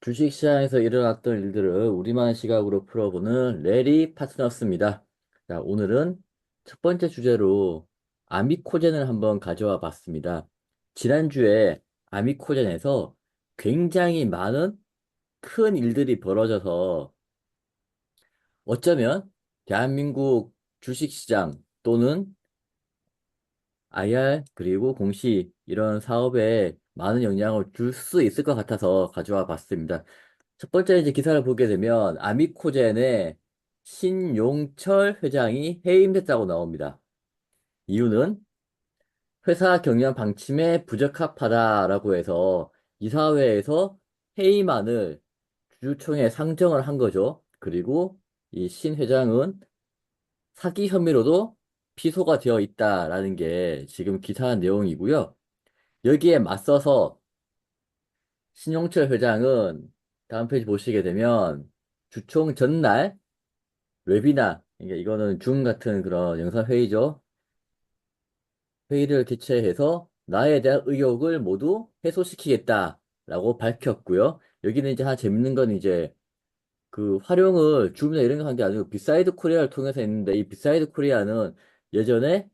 주식시장에서 일어났던 일들을 우리만의 시각으로 풀어보는 레리 파트너스입니다. 자, 오늘은 첫 번째 주제로 아미코젠을 한번 가져와 봤습니다. 지난주에 아미코젠에서 굉장히 많은 큰 일들이 벌어져서 어쩌면 대한민국 주식시장 또는 IR 그리고 공시 이런 사업에 많은 영향을 줄 수 있을 것 같아서 가져와 봤습니다. 첫 번째 이제 기사를 보게 되면 아미코젠의 신용철 회장이 해임됐다고 나옵니다. 이유는 회사 경영 방침에 부적합하다라고 해서 이사회에서 해임안을 주주총회에 상정을 한 거죠. 그리고 이 신 회장은 사기 혐의로도 피소가 되어 있다라는 게 지금 기사 내용이고요. 여기에 맞서서 신용철 회장은 다음 페이지 보시게 되면 주총 전날 웨비나, 그러니까 이거는 줌 같은 그런 영상 회의죠. 회의를 개최해서 나에 대한 의혹을 모두 해소시키겠다라고 밝혔고요. 여기는 이제 하나 재밌는 건 이제 그 활용을 줌이나 이런 거 한 게 아니고 비사이드 코리아를 통해서 했는데 이 비사이드 코리아는 예전에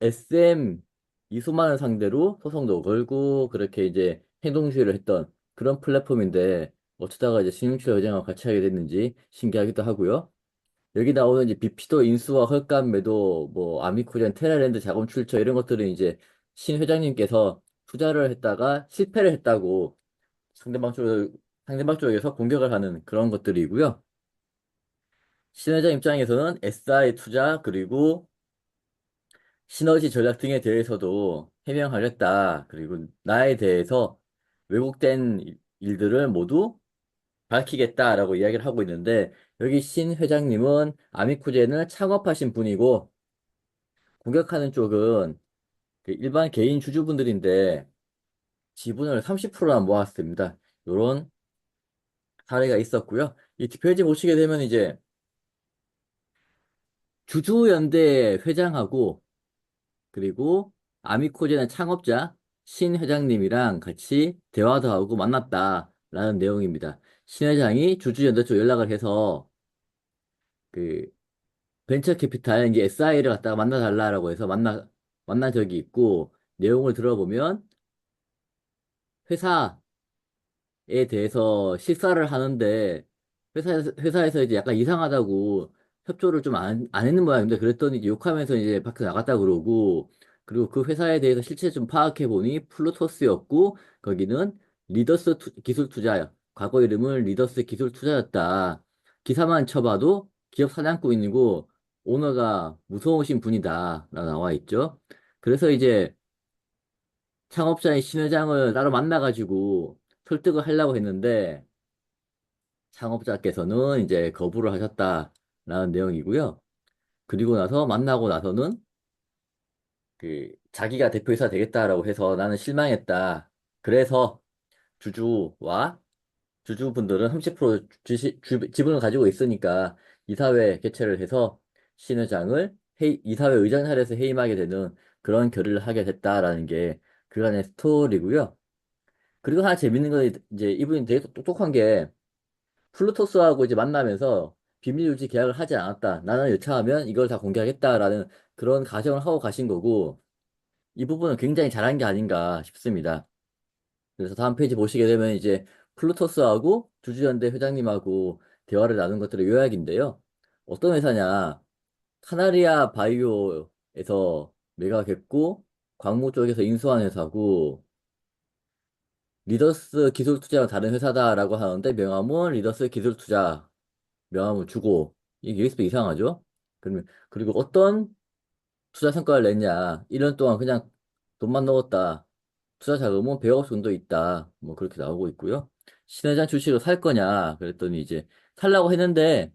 SM 이수만을 상대로 소송도 걸고 그렇게 이제 행동주의를 했던 그런 플랫폼인데 어쩌다가 이제 신용철 회장과 같이 하게 됐는지 신기하기도 하고요. 여기 나오는 이제 비피도 인수와 헐값 매도, 뭐 아미코젠, 테라랜드 자금 출처 이런 것들은 이제 신 회장님께서 투자를 했다가 실패를 했다고 상대방 쪽 상대방 쪽에서 공격을 하는 그런 것들이고요. 신 회장 입장에서는 SI 투자 그리고 시너지 전략 등에 대해서도 해명하겠다. 그리고 나에 대해서 왜곡된 일들을 모두 밝히겠다라고 이야기를 하고 있는데 여기 신 회장님은 아미쿠젠을 창업하신 분이고 공격하는 쪽은 그 일반 개인 주주분들인데 지분을 30%나 모았습니다. 이런 사례가 있었고요. 이 뒷페이지 보시게 되면 이제 주주연대 회장하고 그리고 아미코젠의 창업자 신 회장님이랑 같이 대화도 하고 만났다라는 내용입니다. 신 회장이 주주연대 쪽 연락을 해서 그 벤처 캐피탈 이제 SI를 갖다가 만나달라라고 해서 만난 적이 있고 내용을 들어보면 회사에 대해서 식사를 하는데 회사에서 이제 약간 이상하다고 협조를 좀 안 했는 모양인데 그랬더니 이제 욕하면서 이제 밖에 나갔다 그러고 그리고 그 회사에 대해서 실체 좀 파악해 보니 플루토스였고 거기는 기술 투자요. 과거 이름은 리더스 기술 투자였다. 기사만 쳐봐도 기업 사냥꾼이고 오너가 무서우신 분이다. 라 나와 있죠. 그래서 이제 창업자인 신 회장을 따로 만나가지고 설득을 하려고 했는데 창업자께서는 이제 거부를 하셨다라는 내용이고요. 그리고 나서 만나고 나서는 그 자기가 대표이사 되겠다라고 해서 나는 실망했다. 그래서 주주와 주주분들은 30% 지분을 가지고 있으니까 이사회 개최를 해서 신 회장을 이사회 의장 자리에서 해임하게 되는 그런 결의를 하게 됐다라는 게 그간의 스토리고요. 그리고 하나 재밌는 건 이제 이분이 되게 똑똑한 게 플루토스하고 이제 만나면서 비밀 유지 계약을 하지 않았다. 나는 여차하면 이걸 다 공개하겠다라는 그런 가정을 하고 가신 거고 이 부분은 굉장히 잘한 게 아닌가 싶습니다. 그래서 다음 페이지 보시게 되면 이제 플루토스하고 주주연대 회장님하고 대화를 나눈 것들의 요약인데요. 어떤 회사냐? 카나리아 바이오에서 매각했고 광무 쪽에서 인수한 회사고 리더스 기술 투자와 다른 회사다라고 하는데 명함은 리더스 기술 투자 명함을 주고 이게 USB 이상하죠? 그러면 그리고 어떤 투자 성과를 냈냐? 1년 동안 그냥 돈만 넣었다. 투자 자금은 100억 정도 있다. 뭐 그렇게 나오고 있고요. 신회장 주식을 살 거냐? 그랬더니 이제 살라고 했는데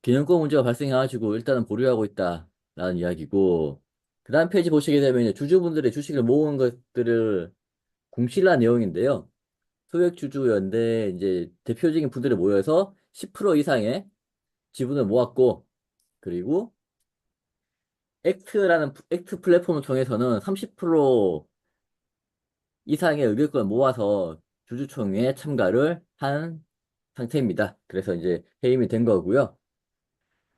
개념권 문제가 발생해가지고 일단은 보류하고 있다라는 이야기고 그 다음 페이지 보시게 되면 이제 주주분들의 주식을 모은 것들을 공실한 내용인데요. 소액주주연대 이제 대표적인 분들이 모여서 10% 이상의 지분을 모았고 그리고 액트 플랫폼을 통해서는 30% 이상의 의결권을 모아서 주주총회에 참가를 한 상태입니다. 그래서 이제 해임이 된 거고요.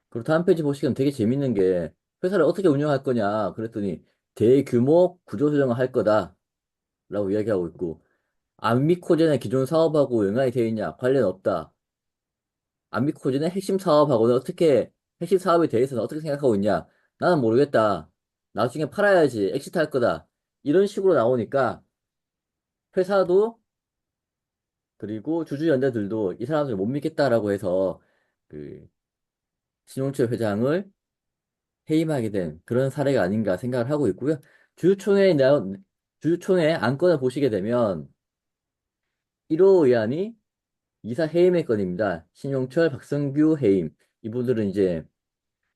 그리고 다음 페이지 보시면 되게 재밌는 게 회사를 어떻게 운영할 거냐 그랬더니 대규모 구조조정을 할 거다라고 이야기하고 있고 암미코젠의 기존 사업하고 연관이 되어 있냐? 관련 없다. 암미코젠의 핵심 사업하고는 어떻게 핵심 사업에 대해서는 어떻게 생각하고 있냐? 나는 모르겠다. 나중에 팔아야지. 엑시트 할 거다. 이런 식으로 나오니까 회사도 그리고 주주연대들도 이 사람들 못 믿겠다라고 해서 그 신용철 회장을 해임하게 된 그런 사례가 아닌가 생각을 하고 있고요. 주주총회에 나온 주주총회 안건을 보시게 되면 1호 의안이 이사 해임의 건입니다. 신용철, 박성규 해임. 이분들은 이제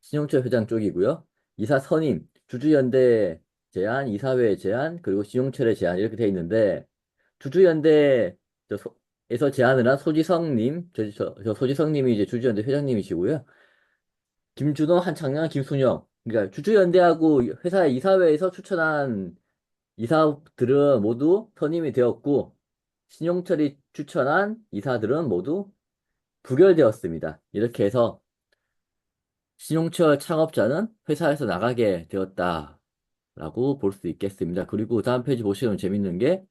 신용철 회장 쪽이고요. 이사 선임, 주주연대 제안, 이사회 제안, 그리고 신용철의 제안 이렇게 돼 있는데 주주연대 에서 제안을 한 소지성님, 저 소지성님이 이제 주주연대 회장님이시고요. 김준호, 한창렬, 김순영. 그러니까 주주연대하고 회사 이사회에서 추천한 이사들은 모두 선임이 되었고 신용철이 추천한 이사들은 모두 부결되었습니다. 이렇게 해서 신용철 창업자는 회사에서 나가게 되었다라고 볼 수 있겠습니다. 그리고 다음 페이지 보시면 재밌는 게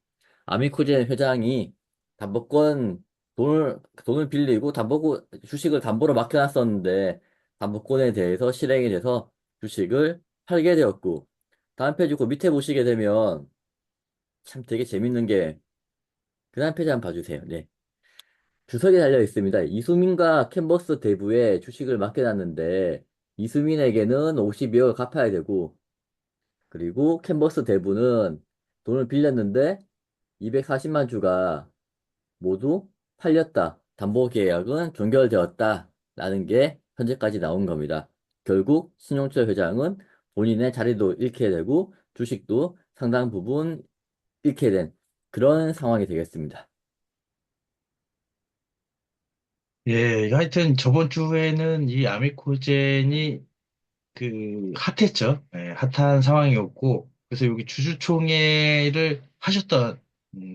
아미코젠 회장이 담보권 돈을 빌리고 담보고 주식을 담보로 맡겨놨었는데 담보권에 대해서 실행이 돼서 주식을 팔게 되었고 다음 페이지 그 밑에 보시게 되면 참 되게 재밌는 게 그 다음 페이지 한번 봐주세요. 네. 주석에 달려 있습니다. 이수민과 캔버스 대부에 주식을 맡겨놨는데 이수민에게는 52억을 갚아야 되고 그리고 캔버스 대부는 돈을 빌렸는데 240만 주가 모두 팔렸다. 담보 계약은 종결되었다. 라는 게 현재까지 나온 겁니다. 결국 신용철 회장은 본인의 자리도 잃게 되고 주식도 상당 부분 잃게 된 그런 상황이 되겠습니다. 예, 하여튼 저번 주에는 이 아미코젠이 핫했죠. 예, 핫한 상황이었고, 그래서 여기 주주총회를 하셨던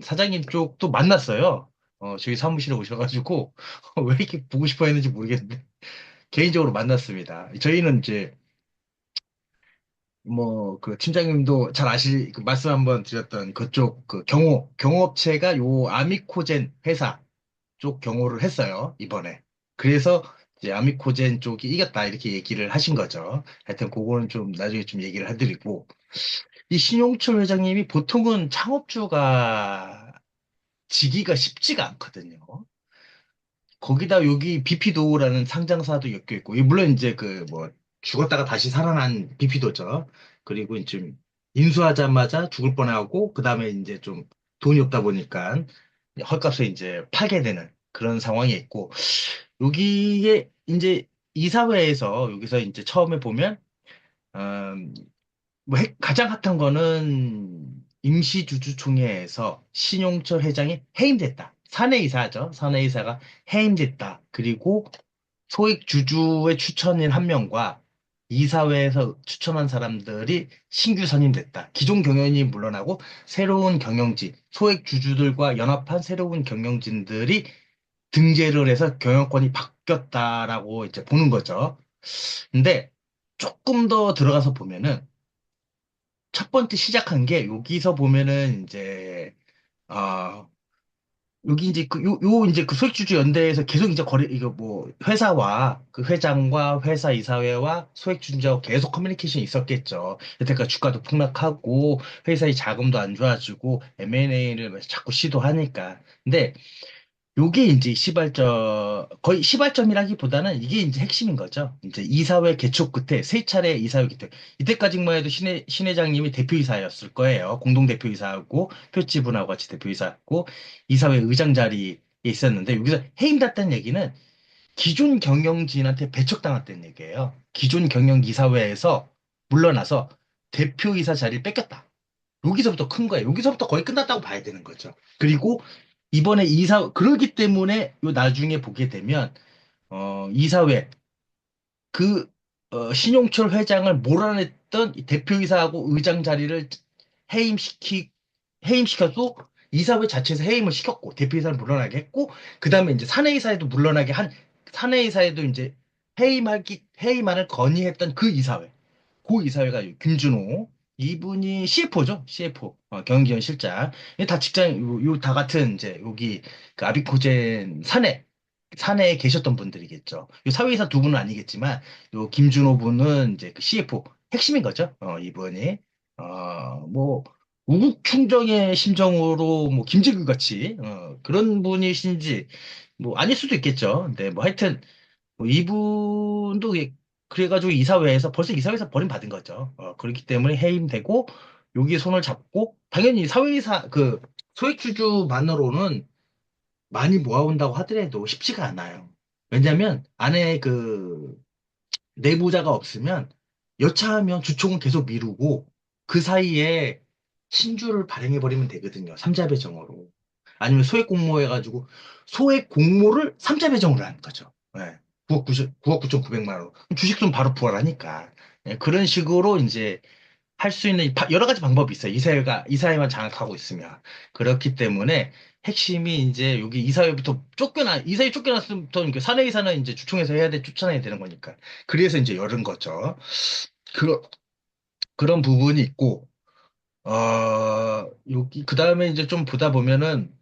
사장님 쪽도 만났어요. 저희 사무실에 오셔가지고, 왜 이렇게 보고 싶어 했는지 모르겠는데, 개인적으로 만났습니다. 저희는 이제, 뭐, 그 팀장님도 잘 그 말씀 한번 드렸던 그쪽 경호업체가 요 아미코젠 회사, 쪽 경호를 했어요, 이번에. 그래서 이제 아미코젠 쪽이 이겼다, 이렇게 얘기를 하신 거죠. 하여튼 그거는 좀 나중에 좀 얘기를 해드리고. 이 신용철 회장님이 보통은 창업주가 지기가 쉽지가 않거든요. 거기다 여기 비피도라는 상장사도 엮여 있고, 물론 이제 죽었다가 다시 살아난 비피도죠. 그리고 이제 인수하자마자 죽을 뻔하고, 그 다음에 이제 좀 돈이 없다 보니까 헐값에 이제 팔게 되는 그런 상황이 있고, 여기에 이제 이사회에서 여기서 이제 처음에 보면 음, 가장 핫한 거는 임시주주총회에서 신용철 회장이 해임됐다. 사내이사죠. 사내이사가 해임됐다. 그리고 소액 주주의 추천인 한 명과 이사회에서 추천한 사람들이 신규 선임됐다. 기존 경영인이 물러나고 새로운 경영진, 소액 주주들과 연합한 새로운 경영진들이 등재를 해서 경영권이 바뀌었다라고 이제 보는 거죠. 근데 조금 더 들어가서 보면은 첫 번째 시작한 게 여기서 보면은 이제 아 여기 이제 이제 그 소액주주 연대에서 계속 이제 이거 뭐 회사와 그 회장과 회사 이사회와 소액주주하고 계속 커뮤니케이션이 있었겠죠. 여태까지 주가도 폭락하고 회사의 자금도 안 좋아지고 M&A를 자꾸 시도하니까. 근데 요게 이제 거의 시발점이라기보다는 이게 이제 핵심인 거죠. 이제 이사회 개최 끝에 세 차례 이사회 개최. 이때까지만 해도 신 회장님이 대표이사였을 거예요. 공동대표이사하고 표지분하고 같이 대표이사였고 이사회 의장 자리에 있었는데 여기서 해임됐다는 얘기는 기존 경영진한테 배척당했다는 얘기예요. 기존 경영 이사회에서 물러나서 대표이사 자리를 뺏겼다. 여기서부터 큰 거예요. 여기서부터 거의 끝났다고 봐야 되는 거죠. 그리고 이번에 그러기 때문에 요 나중에 보게 되면, 이사회, 그, 신용철 회장을 몰아냈던 이 대표이사하고 의장 자리를 해임시키, 해임시켜도 이사회 자체에서 해임을 시켰고, 대표이사를 물러나게 했고, 그 다음에 이제 사내이사회도 물러나게 한, 사내이사회도 이제 해임안을 건의했던 그 이사회. 고 이사회가 김준호. 이분이 CFO죠. CFO. 경영지원 실장. 이다 직장, 다 같은, 이제, 여기, 그 아비코젠 사내에 계셨던 분들이겠죠. 요 사회이사 두 분은 아니겠지만, 요 김준호 분은 이제 그 CFO. 핵심인 거죠. 이분이. 뭐, 우국충정의 심정으로, 뭐, 김재규 같이, 그런 분이신지, 뭐, 아닐 수도 있겠죠. 근데 뭐, 하여튼, 뭐 이분도 그래가지고 이사회에서 벌써 이사회에서 버림받은 거죠. 그렇기 때문에 해임되고 여기에 손을 잡고 당연히 사회이사 그 소액주주만으로는 많이 모아온다고 하더라도 쉽지가 않아요. 왜냐하면 안에 그 내부자가 없으면 여차하면 주총은 계속 미루고 그 사이에 신주를 발행해버리면 되거든요. 삼자 배정으로. 아니면 소액 공모 해가지고 소액 공모를 삼자 배정으로 하는 거죠. 예. 9억 9,900만 원. 주식은 바로 부활하니까. 예, 그런 식으로 이제 할 수 있는 여러 가지 방법이 있어요. 이사회만 장악하고 있으면. 그렇기 때문에 핵심이 이제 여기 이사회 쫓겨났으면부터 이렇게 사내이사는 이제 주총에서 추천해야 되는 거니까. 그래서 이제 열은 거죠. 그런, 그런 부분이 있고, 그 다음에 이제 좀 보다 보면은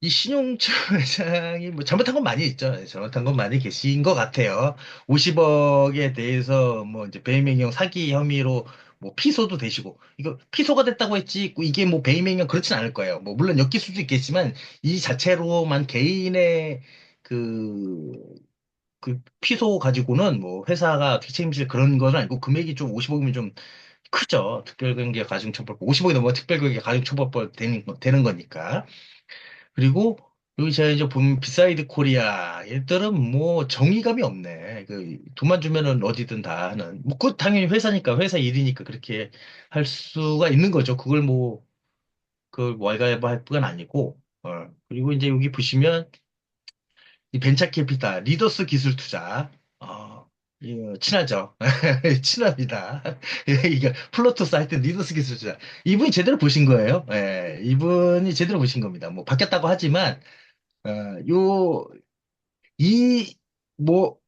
이 신용철 회장이 뭐 잘못한 건 많이 있죠. 네, 잘못한 건 많이 계신 것 같아요. 50억에 대해서 뭐 이제 배임행위형 사기 혐의로 뭐 피소도 되시고 이거 피소가 됐다고 했지 이게 뭐 배임행위형 그렇진 않을 거예요. 뭐 물론 엮일 수도 있겠지만 이 자체로만 개인의 그 피소 가지고는 뭐 회사가 책임질 그런 건 아니고 금액이 좀 50억이면 좀 크죠. 특별금계 가중처벌법 50억이 넘어 특별금계 가중처벌법 되는 거니까. 그리고 여기 제가 이제 보면 비사이드 코리아 얘들은 뭐 정의감이 없네. 그 돈만 주면은 어디든 다 하는. 뭐 그 당연히 회사니까 회사 일이니까 그렇게 할 수가 있는 거죠. 그걸 뭐 그 왈가왈부 할 건 아니고. 그리고 이제 여기 보시면 이 벤처 캐피탈 리더스 기술 투자. 이거 친하죠. 친합니다. 이게 플로토스 할 때 리더스 기술 투자. 이분이 제대로 보신 거예요. 예, 이분이 제대로 보신 겁니다. 뭐 바뀌었다고 하지만 어, 요, 이, 뭐,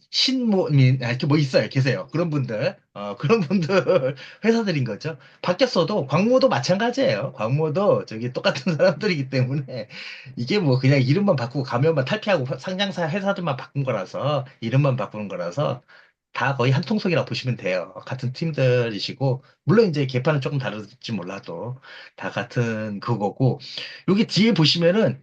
신모민, 이렇게 뭐 있어요. 계세요. 그런 분들, 그런 분들 회사들인 거죠. 바뀌었어도 광모도 마찬가지예요. 광모도 저기 똑같은 사람들이기 때문에 이게 뭐 그냥 이름만 바꾸고 가면만 탈피하고 상장사 회사들만 바꾼 거라서, 이름만 바꾸는 거라서 다 거의 한 통속이라고 보시면 돼요. 같은 팀들이시고, 물론 이제 계파는 조금 다를지 몰라도 다 같은 그거고, 여기 뒤에 보시면은,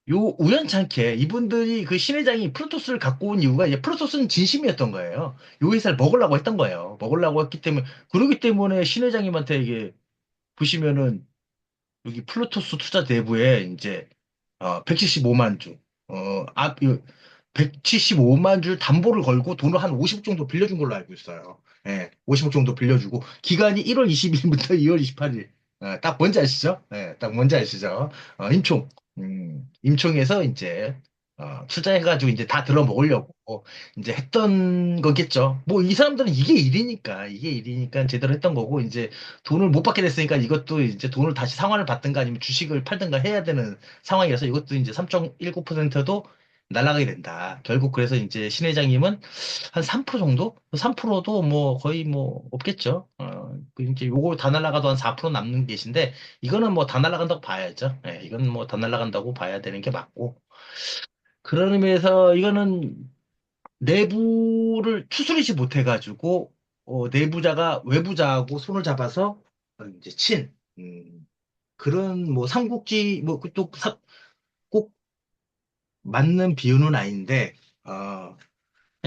요 우연찮게 이분들이 그 신회장이 프로토스를 갖고 온 이유가 이제 프로토스는 진심이었던 거예요. 요 회사를 먹으려고 했던 거예요. 먹으려고 했기 때문에, 그러기 때문에 신회장님한테 이게 보시면은 여기 플루토스 투자 대부에 이제 175만 주, 어, 앞, 175만 주 담보를 걸고 돈을 한 50억 정도 빌려준 걸로 알고 있어요. 예, 50억 정도 빌려주고 기간이 1월 20일부터 2월 28일. 딱 뭔지 아시죠? 예, 딱 뭔지 아시죠? 임총에서 이제 투자해가지고 이제 다 들어먹으려고 이제 했던 거겠죠. 뭐 이 사람들은 이게 일이니까 제대로 했던 거고 이제 돈을 못 받게 됐으니까 이것도 이제 돈을 다시 상환을 받든가 아니면 주식을 팔든가 해야 되는 상황이라서 이것도 이제 3.19%도 날아가게 된다. 결국 그래서 이제 신 회장님은 한 3% 정도? 3%도 뭐 거의 뭐 없겠죠. 그 이제 요거 다 날아가도 한 4% 남는 계신데 이거는 뭐 다 날아간다고 봐야죠. 예, 이건 뭐 다 날아간다고 봐야 되는 게 맞고. 그런 의미에서 이거는 내부를 추스리지 못해가지고 내부자가 외부자하고 손을 잡아서 이제 그런 뭐 삼국지 꼭 맞는 비유는 아닌데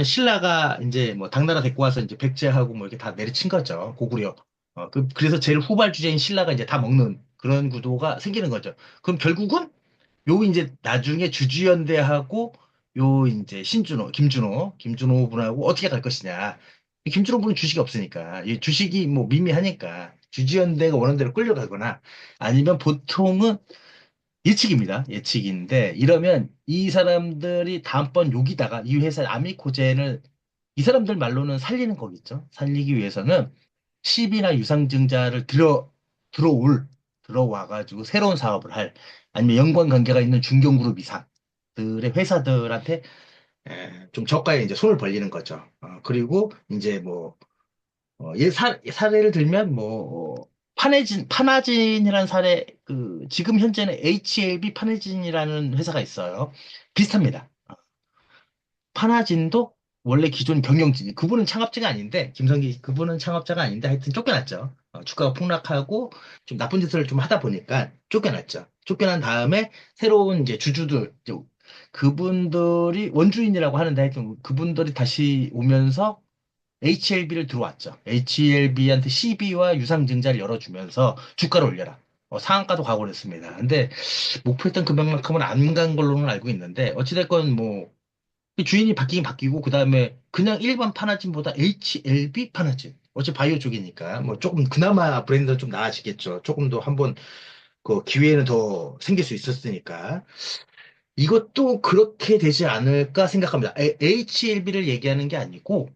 신라가 이제 뭐 당나라 데리고 와서 이제 백제하고 뭐 이렇게 다 내리친 거죠. 고구려. 그래서 제일 후발 주제인 신라가 이제 다 먹는 그런 구도가 생기는 거죠. 그럼 결국은 요 이제 나중에 주주연대하고 요 이제 김준호 분하고 어떻게 갈 것이냐. 이 김준호 분은 주식이 없으니까 이 주식이 뭐 미미하니까 주주연대가 원하는 대로 끌려가거나 아니면 보통은 예측입니다. 예측인데 이러면 이 사람들이 다음번 이 회사 아미코젠을 이 사람들 말로는 살리는 거겠죠. 살리기 위해서는 시비나 유상증자를 들어와가지고 새로운 사업을 할, 아니면 연관 관계가 있는 중견그룹 이상들의 회사들한테 좀 저가에 이제 손을 벌리는 거죠. 그리고 이제 뭐, 사례를 들면 뭐, 파나진이라는 사례, 지금 현재는 HLB 파나진이라는 회사가 있어요. 비슷합니다. 파나진도 원래 기존 경영진, 그분은 창업자가 아닌데, 김성기 그분은 창업자가 아닌데, 하여튼 쫓겨났죠. 주가가 폭락하고 좀 나쁜 짓을 좀 하다 보니까 쫓겨났죠. 쫓겨난 다음에 새로운 이제 주주들, 이제 그분들이 원주인이라고 하는데, 하여튼 그분들이 다시 오면서 HLB를 들어왔죠. HLB한테 CB와 유상증자를 열어주면서 주가를 올려라. 상한가도 가고 그랬습니다. 근데 목표했던 금액만큼은 안 간 걸로는 알고 있는데, 어찌됐건 뭐, 주인이 바뀌긴 바뀌고 그다음에 그냥 일반 파나진보다 HLB 파나진 어차피 바이오 쪽이니까 뭐 조금 그나마 브랜드는 좀 나아지겠죠. 조금 더 한번 그 기회는 더 생길 수 있었으니까 이것도 그렇게 되지 않을까 생각합니다. HLB를 얘기하는 게 아니고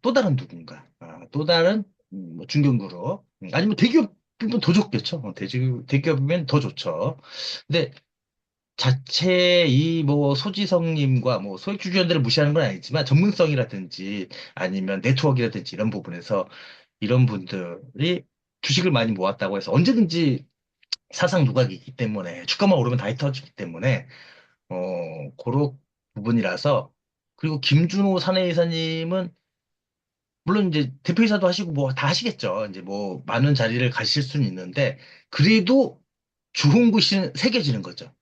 또 다른 누군가 또 다른 뭐 중견그룹 아니면 대기업이면 더 좋겠죠. 대기업이면 더 좋죠. 근데 자체 이 뭐 소지성님과 뭐 소액 주주연대를 무시하는 건 아니지만 전문성이라든지 아니면 네트워크라든지 이런 부분에서 이런 분들이 주식을 많이 모았다고 해서 언제든지 사상 누각이기 때문에 주가만 오르면 다 흩어지기 때문에 그런 부분이라서 그리고 김준호 사내이사님은 물론 이제 대표이사도 하시고 뭐 다 하시겠죠. 이제 뭐 많은 자리를 가실 수는 있는데 그래도 주홍구씨는 새겨지는 거죠.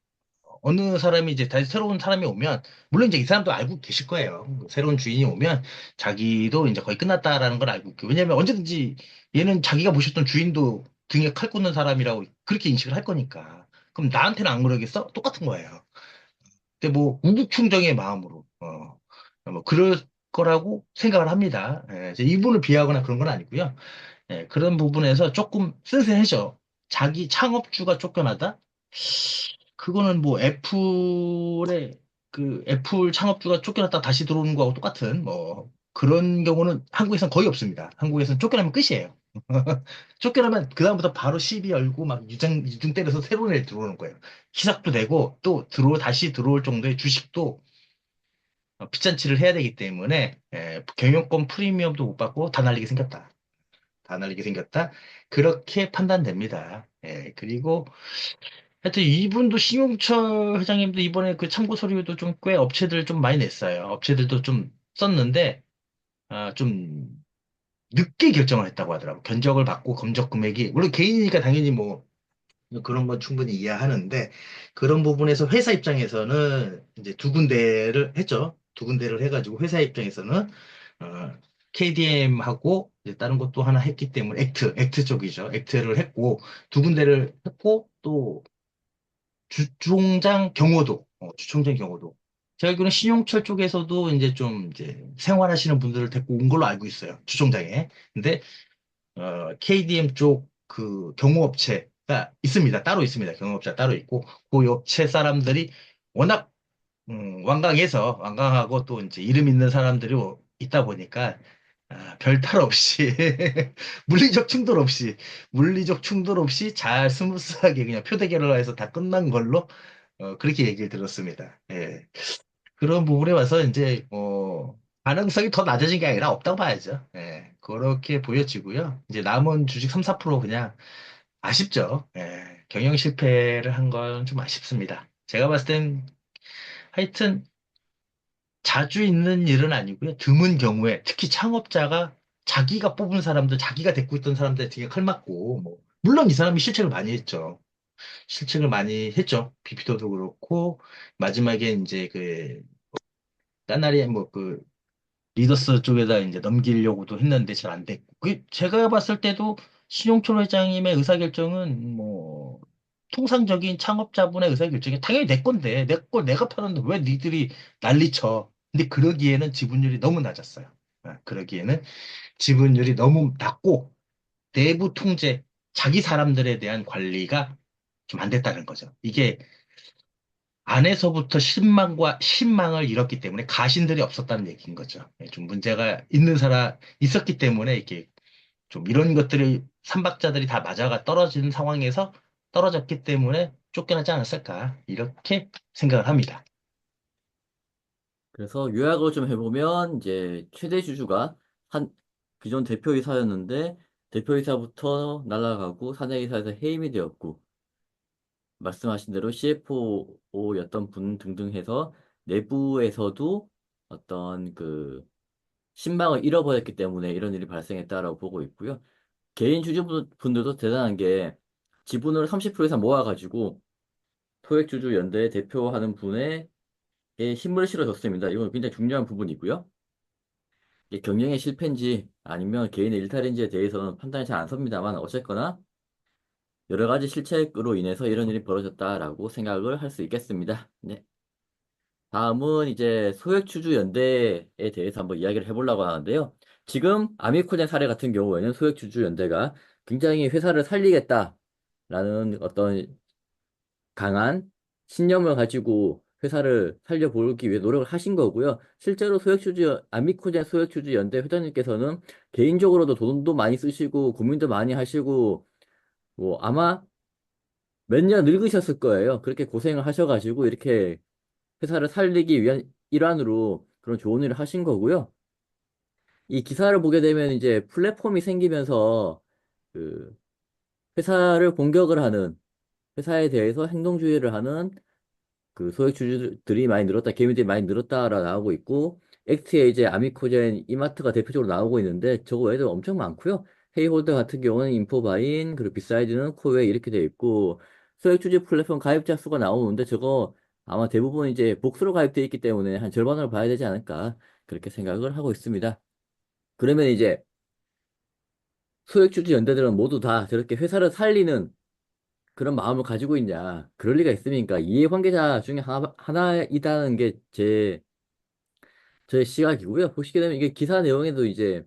어느 사람이 이제 다시 새로운 사람이 오면, 물론 이제 이 사람도 알고 계실 거예요. 새로운 주인이 오면 자기도 이제 거의 끝났다라는 걸 알고 있고. 왜냐면 언제든지 얘는 자기가 모셨던 주인도 등에 칼 꽂는 사람이라고 그렇게 인식을 할 거니까. 그럼 나한테는 안 그러겠어? 똑같은 거예요. 근데 뭐, 우국충정의 마음으로, 뭐, 그럴 거라고 생각을 합니다. 이제 이분을 비하하거나 그런 건 아니고요. 그런 부분에서 조금 쓴쓸해져. 자기 창업주가 쫓겨나다? 그거는 뭐 애플 창업주가 쫓겨났다 다시 들어오는 거하고 똑같은 뭐 그런 경우는 한국에선 거의 없습니다. 한국에서는 쫓겨나면 끝이에요. 쫓겨나면 그다음부터 바로 시비 열고 막 유중 때려서 새로운 애 들어오는 거예요. 희석도 되고 또 다시 들어올 정도의 주식도 빚잔치를 해야 되기 때문에 경영권 프리미엄도 못 받고 다 날리게 생겼다. 다 날리게 생겼다. 그렇게 판단됩니다. 그리고 하여튼 이분도 신용철 회장님도 이번에 그 참고 서류도 좀 꽤 업체들 좀 많이 냈어요. 업체들도 좀 썼는데 좀 늦게 결정을 했다고 하더라고. 견적을 받고 검적 금액이 물론 개인이니까 당연히 뭐 그런 건 충분히 이해하는데 그런 부분에서 회사 입장에서는 이제 두 군데를 했죠. 두 군데를 해가지고 회사 입장에서는 KDM하고 이제 다른 것도 하나 했기 때문에 액트 쪽이죠. 액트를 했고 두 군데를 했고 또 주총장 경호도. 제가 알기로는 신용철 쪽에서도 이제 좀 이제 생활하시는 분들을 데리고 온 걸로 알고 있어요. 주총장에. 근데, KDM 쪽 그 경호업체가 있습니다. 따로 있습니다. 경호업체가 따로 있고, 그 업체 사람들이 워낙, 완강하고 또 이제 이름 있는 사람들이 있다 보니까, 별 탈 없이, 물리적 충돌 없이, 물리적 충돌 없이 잘 스무스하게 그냥 표대결을 해서 다 끝난 걸로 그렇게 얘기를 들었습니다. 예. 그런 부분에 와서 이제 가능성이 더 낮아진 게 아니라 없다고 봐야죠. 예. 그렇게 보여지고요. 이제 남은 주식 3, 4% 그냥 아쉽죠. 예. 경영 실패를 한 건 좀 아쉽습니다. 제가 봤을 땐 하여튼 자주 있는 일은 아니고요. 드문 경우에 특히 창업자가 자기가 뽑은 사람들, 자기가 데리고 있던 사람들 등에 칼 맞고 뭐 물론 이 사람이 실책을 많이 했죠. 실책을 많이 했죠. 비피도도 그렇고 마지막에 이제 그 까나리 뭐그 리더스 쪽에다 이제 넘기려고도 했는데 잘 안 됐고 제가 봤을 때도 신용철 회장님의 의사결정은 뭐 통상적인 창업자분의 의사결정이 당연히 내 건데 내 걸 내가 파는데 왜 니들이 난리쳐. 근데 그러기에는 지분율이 너무 낮았어요. 그러기에는 지분율이 너무 낮고 내부 통제, 자기 사람들에 대한 관리가 좀 안 됐다는 거죠. 이게 안에서부터 신망을 잃었기 때문에 가신들이 없었다는 얘기인 거죠. 좀 문제가 있었기 때문에 이게 좀 이런 것들이 삼박자들이 다 맞아가 떨어지는 상황에서 떨어졌기 때문에 쫓겨나지 않았을까 이렇게 생각을 합니다. 그래서 요약을 좀 해보면 이제 최대 주주가 한 기존 대표이사였는데 대표이사부터 날아가고 사내이사에서 해임이 되었고 말씀하신 대로 CFO였던 분 등등 해서 내부에서도 어떤 그 신망을 잃어버렸기 때문에 이런 일이 발생했다라고 보고 있고요. 개인 주주분들도 대단한 게 지분을 30% 이상 모아가지고 소액주주 연대 대표하는 분에게 힘을 실어줬습니다. 이건 굉장히 중요한 부분이고요. 이게 경영의 실패인지 아니면 개인의 일탈인지에 대해서는 판단이 잘 안 섭니다만 어쨌거나 여러 가지 실책으로 인해서 이런 일이 벌어졌다라고 생각을 할 수 있겠습니다. 네. 다음은 이제 소액주주 연대에 대해서 한번 이야기를 해보려고 하는데요. 지금 아미코젠 사례 같은 경우에는 소액주주 연대가 굉장히 회사를 살리겠다라는 어떤 강한 신념을 가지고 회사를 살려보기 위해 노력을 하신 거고요. 실제로 아미코젠 소액주주 연대 회장님께서는 개인적으로도 돈도 많이 쓰시고 고민도 많이 하시고 뭐 아마 몇 년 늙으셨을 거예요. 그렇게 고생을 하셔가지고 이렇게 회사를 살리기 위한 일환으로 그런 좋은 일을 하신 거고요. 이 기사를 보게 되면 이제 플랫폼이 생기면서 그 회사를 공격을 하는 회사에 대해서 행동주의를 하는 그 소액주주들이 많이 늘었다, 개미들이 많이 늘었다라 나오고 있고, 엑트에 이제 아미코젠, 이마트가 대표적으로 나오고 있는데, 저거 외에도 엄청 많고요. 헤이홀더 같은 경우는 인포바인, 그리고 비사이드는 코웨이 이렇게 돼 있고, 소액주주 플랫폼 가입자 수가 나오는데, 저거 아마 대부분 이제 복수로 가입돼 있기 때문에 한 절반을 봐야 되지 않을까, 그렇게 생각을 하고 있습니다. 그러면 이제 소액주주 연대들은 모두 다 저렇게 회사를 살리는 그런 마음을 가지고 있냐. 그럴 리가 있습니까? 이해관계자 중에 하나이다는 게 제 시각이고요. 보시게 되면 이게 기사 내용에도 이제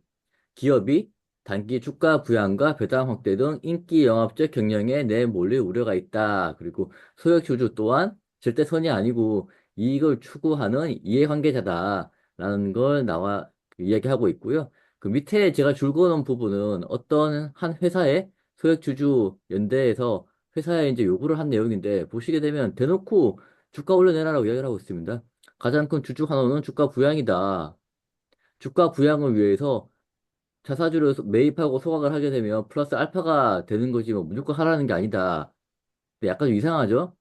기업이 단기 주가 부양과 배당 확대 등 인기 영합적 경영에 내몰릴 우려가 있다. 그리고 소액 주주 또한 절대 선이 아니고 이익을 추구하는 이해관계자다라는 걸 나와 이야기하고 있고요. 그 밑에 제가 줄거 놓은 부분은 어떤 한 회사의 소액 주주 연대에서 회사에 이제 요구를 한 내용인데 보시게 되면 대놓고 주가 올려내라라고 이야기를 하고 있습니다. 가장 큰 주주 환원은 주가 부양이다. 주가 부양을 위해서 자사주를 매입하고 소각을 하게 되면 플러스 알파가 되는 거지 뭐 무조건 하라는 게 아니다. 근데 약간 좀 이상하죠?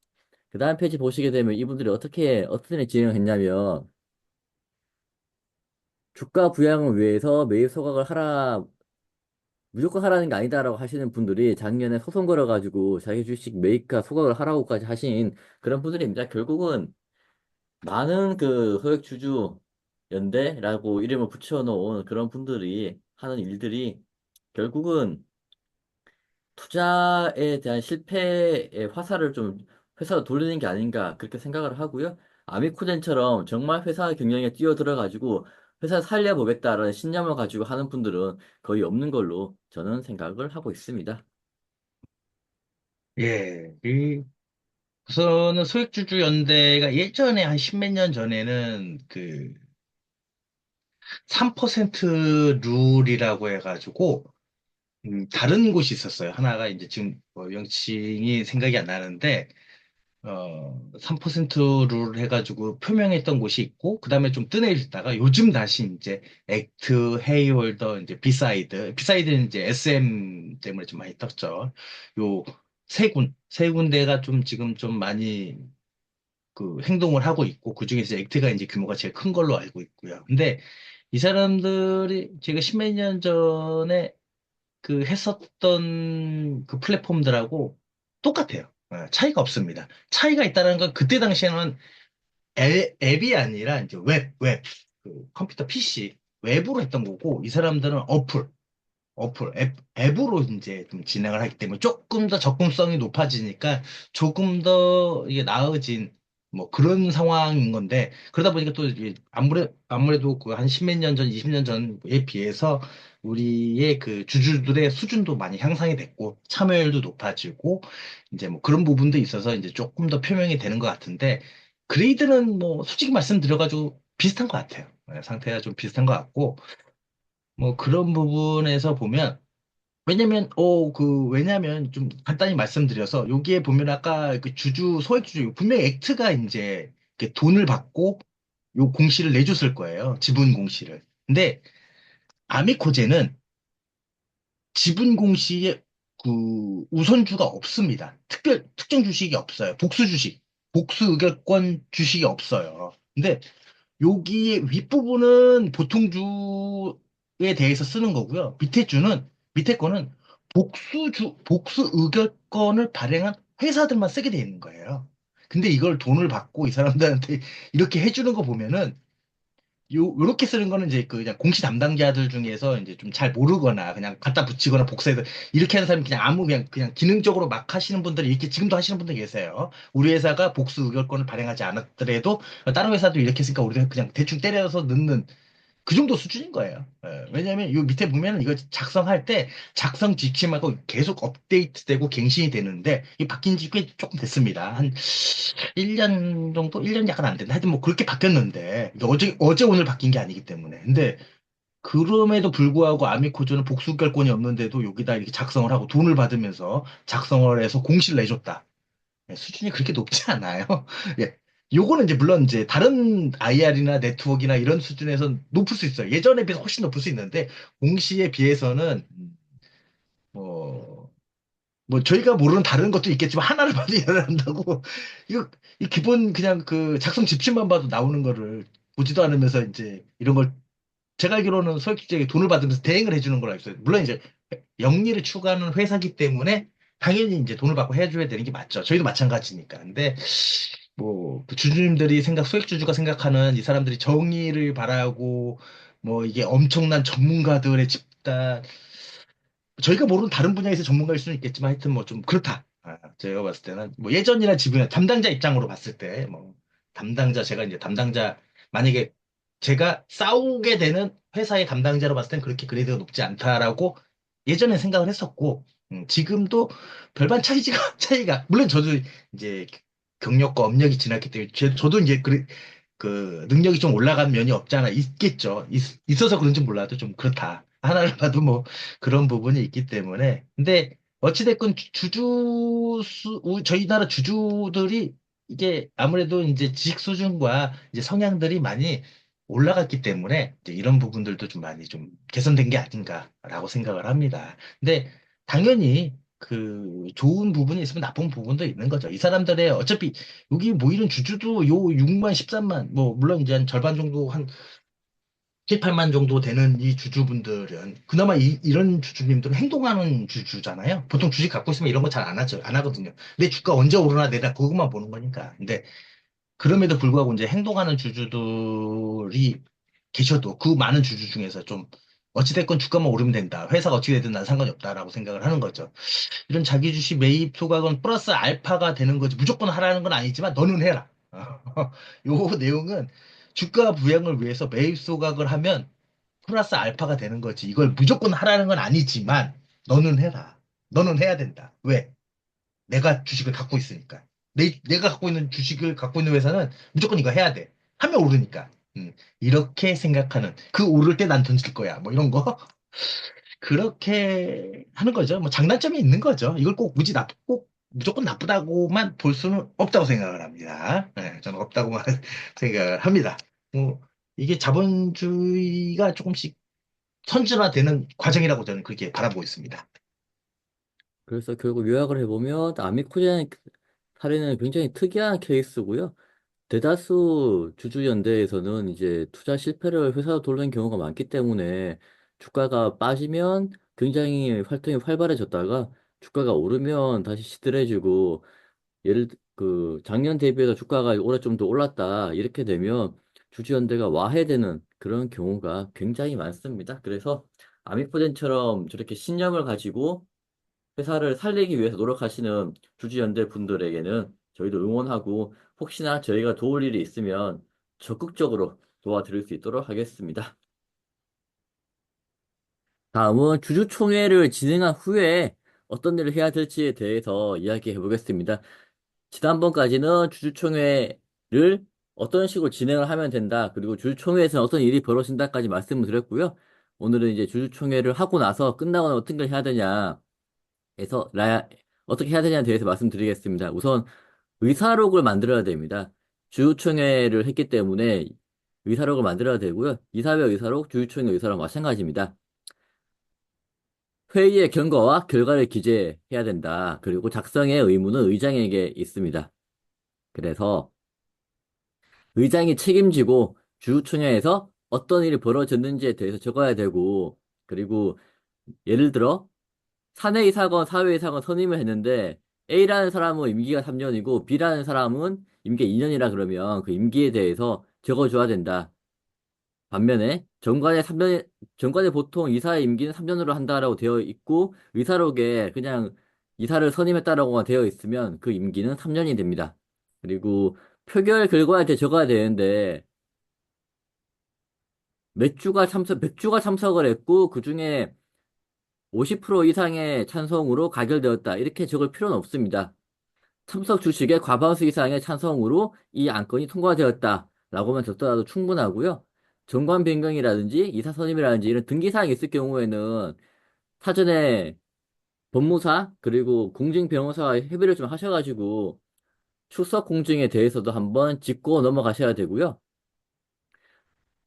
그 다음 페이지 보시게 되면 이분들이 어떻게 진행했냐면 주가 부양을 위해서 매입 소각을 무조건 하라는 게 아니다라고 하시는 분들이 작년에 소송 걸어가지고 자기 주식 매입과 소각을 하라고까지 하신 그런 분들입니다. 결국은 많은 그 소액주주 연대라고 이름을 붙여놓은 그런 분들이 하는 일들이 결국은 투자에 대한 실패의 화살을 좀 회사로 돌리는 게 아닌가 그렇게 생각을 하고요. 아미코젠처럼 정말 회사 경영에 뛰어들어가지고 회사 살려보겠다라는 신념을 가지고 하는 분들은 거의 없는 걸로 저는 생각을 하고 있습니다. 예, 우선은 소액주주 연대가 예전에 한 십몇 년 전에는 그 3% 룰이라고 해가지고 다른 곳이 있었어요. 하나가 이제 지금 뭐 명칭이 생각이 안 나는데 3% 룰 해가지고 표명했던 곳이 있고, 그 다음에 좀 뜬해졌다가 요즘 다시 이제 액트, 헤이홀더, 이제 비사이드는 이제 SM 때문에 좀 많이 떴죠. 요 세 군데가 좀 지금 좀 많이 그 행동을 하고 있고, 그 중에서 액트가 이제 규모가 제일 큰 걸로 알고 있고요. 근데 이 사람들이 제가 십몇 년 전에 그 했었던 그 플랫폼들하고 똑같아요. 차이가 없습니다. 차이가 있다는 건 그때 당시에는 앱이 아니라 이제 그 컴퓨터 PC, 웹으로 했던 거고, 이 사람들은 앱으로 이제 좀 진행을 하기 때문에 조금 더 접근성이 높아지니까 조금 더 이게 나아진 뭐 그런 상황인 건데, 그러다 보니까 또 이제 아무래도 그 한 십몇 년 전, 20년 전에 비해서 우리의 그 주주들의 수준도 많이 향상이 됐고 참여율도 높아지고 이제 뭐 그런 부분도 있어서 이제 조금 더 표명이 되는 것 같은데, 그레이드는 뭐 솔직히 말씀드려가지고 비슷한 것 같아요. 상태가 좀 비슷한 것 같고, 뭐 그런 부분에서 보면 왜냐면 좀 간단히 말씀드려서, 여기에 보면 아까 그 소액주주, 분명히 액트가 이제 이렇게 돈을 받고 요 공시를 내줬을 거예요. 지분 공시를. 근데 아미코제는 지분 공시에 그 우선주가 없습니다. 특정 주식이 없어요. 복수 의결권 주식이 없어요. 근데 여기에 윗부분은 보통주에 대해서 쓰는 거고요. 밑에 거는 복수 의결권을 발행한 회사들만 쓰게 돼 있는 거예요. 근데 이걸 돈을 받고 이 사람들한테 이렇게 해주는 거 보면은, 요렇게 쓰는 거는 이제 그 그냥 공시 담당자들 중에서 이제 좀 잘 모르거나 그냥 갖다 붙이거나 복사해서 이렇게 하는 사람이 그냥 그냥 기능적으로 막 하시는 분들이 이렇게 지금도 하시는 분들 계세요. 우리 회사가 복수 의결권을 발행하지 않았더라도 다른 회사도 이렇게 했으니까 우리도 그냥 대충 때려서 넣는 그 정도 수준인 거예요. 왜냐면 요 밑에 보면 이거 작성할 때 작성 지침하고 계속 업데이트되고 갱신이 되는데 이 바뀐 지 꽤 조금 됐습니다. 한 1년 정도? 1년 약간 안 됐나? 하여튼 뭐 그렇게 바뀌었는데 이게 어제 오늘 바뀐 게 아니기 때문에. 근데 그럼에도 불구하고 아미코즈는 복수결권이 없는데도 여기다 이렇게 작성을 하고 돈을 받으면서 작성을 해서 공시를 내줬다. 수준이 그렇게 높지 않아요. 예. 요거는 이제 물론 이제 다른 IR이나 네트워크나 이런 수준에서 높을 수 있어요. 예전에 비해서 훨씬 높을 수 있는데 공시에 비해서는 뭐, 저희가 모르는 다른 것도 있겠지만 하나를 봐도 이해를 한다고 이거 이 기본 그냥 그 작성 지침만 봐도 나오는 거를 보지도 않으면서 이제 이런 걸 제가 알기로는 소액주주에게 돈을 받으면서 대행을 해주는 걸로 알고 있어요. 물론 이제 영리를 추구하는 회사기 때문에 당연히 이제 돈을 받고 해줘야 되는 게 맞죠. 저희도 마찬가지니까. 근데 그 주주님들이 소액주주가 생각하는 이 사람들이 정의를 바라고 뭐 이게 엄청난 전문가들의 집단, 저희가 모르는 다른 분야에서 전문가일 수는 있겠지만 하여튼 뭐 좀 그렇다. 제가 봤을 때는 뭐 예전이나 지금이나 담당자 입장으로 봤을 때 뭐 제가 이제 담당자, 만약에 제가 싸우게 되는 회사의 담당자로 봤을 땐 그렇게 그레이드가 높지 않다라고 예전에 생각을 했었고, 지금도 별반 차이가 물론 저도 이제 경력과 업력이 지났기 때문에 저도 이제 그 능력이 좀 올라간 면이 없잖아 있겠죠. 있어서 그런지 몰라도 좀 그렇다. 하나를 봐도 뭐 그런 부분이 있기 때문에. 근데 어찌됐건 저희 나라 주주들이 이게 아무래도 이제 지식 수준과 이제 성향들이 많이 올라갔기 때문에 이제 이런 부분들도 좀 많이 좀 개선된 게 아닌가라고 생각을 합니다. 근데 당연히 그 좋은 부분이 있으면 나쁜 부분도 있는 거죠. 이 사람들의 어차피 여기 모이는 주주도 요 6만, 13만, 뭐 물론 이제 한 절반 정도, 한 7, 8만 정도 되는 이 주주분들은 그나마 이런 주주님들은 행동하는 주주잖아요. 보통 주식 갖고 있으면 이런 거 잘 안 하죠. 안 하거든요. 내 주가 언제 오르나 내리나 그것만 보는 거니까. 근데 그럼에도 불구하고 이제 행동하는 주주들이 계셔도 그 많은 주주 중에서 좀 어찌됐건 주가만 오르면 된다. 회사가 어떻게 되든 난 상관이 없다라고 생각을 하는 거죠. 이런 자기 주식 매입 소각은 플러스 알파가 되는 거지. 무조건 하라는 건 아니지만 너는 해라. 요 내용은 주가 부양을 위해서 매입 소각을 하면 플러스 알파가 되는 거지. 이걸 무조건 하라는 건 아니지만 너는 해라. 너는 해야 된다. 왜? 내가 주식을 갖고 있으니까. 내가 갖고 있는 주식을 갖고 있는 회사는 무조건 이거 해야 돼. 하면 오르니까. 이렇게 생각하는. 그 오를 때 난 던질 거야. 뭐 이런 거. 그렇게 하는 거죠. 뭐 장단점이 있는 거죠. 이걸 꼭 무조건 나쁘다고만 볼 수는 없다고 생각을 합니다. 네, 저는 없다고만 생각을 합니다. 뭐 이게 자본주의가 조금씩 선진화되는 과정이라고 저는 그렇게 바라보고 있습니다. 그래서 결국 요약을 해보면 아미코젠 사례는 굉장히 특이한 케이스고요. 대다수 주주연대에서는 이제 투자 실패를 회사로 돌리는 경우가 많기 때문에 주가가 빠지면 굉장히 활동이 활발해졌다가 주가가 오르면 다시 시들해지고 작년 대비해서 주가가 올해 좀 더 올랐다 이렇게 되면 주주연대가 와해되는 그런 경우가 굉장히 많습니다. 그래서 아미코젠처럼 저렇게 신념을 가지고 회사를 살리기 위해서 노력하시는 주주연대 분들에게는 저희도 응원하고 혹시나 저희가 도울 일이 있으면 적극적으로 도와드릴 수 있도록 하겠습니다. 다음은 주주총회를 진행한 후에 어떤 일을 해야 될지에 대해서 이야기해 보겠습니다. 지난번까지는 주주총회를 어떤 식으로 진행을 하면 된다. 그리고 주주총회에서는 어떤 일이 벌어진다까지 말씀을 드렸고요. 오늘은 이제 주주총회를 하고 나서 끝나고 나면 어떤 걸 해야 되냐 해서 어떻게 해야 되냐에 대해서 말씀드리겠습니다. 우선 의사록을 만들어야 됩니다. 주주총회를 했기 때문에 의사록을 만들어야 되고요. 이사회 의사록, 주주총회 의사록 마찬가지입니다. 회의의 경과와 결과를 기재해야 된다. 그리고 작성의 의무는 의장에게 있습니다. 그래서 의장이 책임지고 주주총회에서 어떤 일이 벌어졌는지에 대해서 적어야 되고, 그리고 예를 들어 사내의 사건, 사회의 사건 선임을 했는데 A라는 사람은 임기가 3년이고 B라는 사람은 임기가 2년이라 그러면 그 임기에 대해서 적어줘야 된다. 반면에 정관에 보통 이사의 임기는 3년으로 한다라고 되어 있고 의사록에 그냥 이사를 선임했다라고만 되어 있으면 그 임기는 3년이 됩니다. 그리고 표결 결과에 대해 적어야 되는데 몇 주가 참석을 했고 그중에 50% 이상의 찬성으로 가결되었다. 이렇게 적을 필요는 없습니다. 참석 주식의 과반수 이상의 찬성으로 이 안건이 통과되었다. 라고만 적더라도 충분하고요. 정관 변경이라든지 이사 선임이라든지 이런 등기사항이 있을 경우에는 사전에 법무사 그리고 공증 변호사와 협의를 좀 하셔가지고 출석 공증에 대해서도 한번 짚고 넘어가셔야 되고요.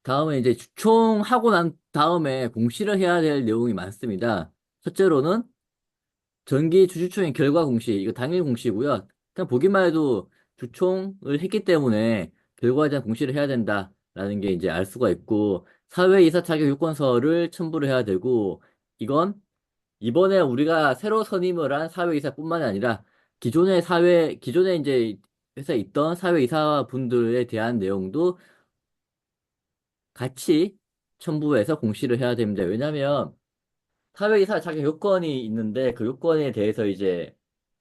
다음에 이제 주총하고 난 다음에 공시를 해야 될 내용이 많습니다. 첫째로는 정기 주주총회 결과 공시, 이거 당일 공시고요. 그냥 보기만 해도 주총을 했기 때문에 결과에 대한 공시를 해야 된다라는 게 이제 알 수가 있고, 사회이사 자격 요건서를 첨부를 해야 되고, 이건 이번에 우리가 새로 선임을 한 사회이사뿐만이 아니라 기존에 이제 회사에 있던 사회이사 분들에 대한 내용도 같이 첨부해서 공시를 해야 됩니다. 왜냐면 사회이사 자격 요건이 있는데 그 요건에 대해서 이제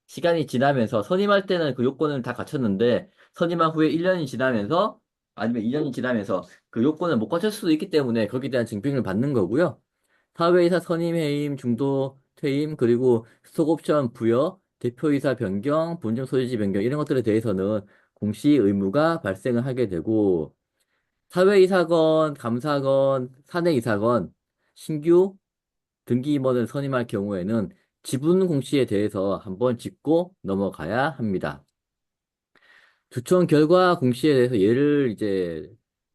시간이 지나면서 선임할 때는 그 요건을 다 갖췄는데 선임한 후에 1년이 지나면서 아니면 2년이 지나면서 그 요건을 못 갖췄을 수도 있기 때문에 거기에 대한 증빙을 받는 거고요. 사회이사 선임, 해임, 중도 퇴임, 그리고 스톡옵션 부여, 대표이사 변경, 본점 소유지 변경 이런 것들에 대해서는 공시 의무가 발생을 하게 되고 사회이사건, 감사건, 사내이사건, 신규 등기 임원을 선임할 경우에는 지분 공시에 대해서 한번 짚고 넘어가야 합니다. 주총 결과 공시에 대해서 예를 이제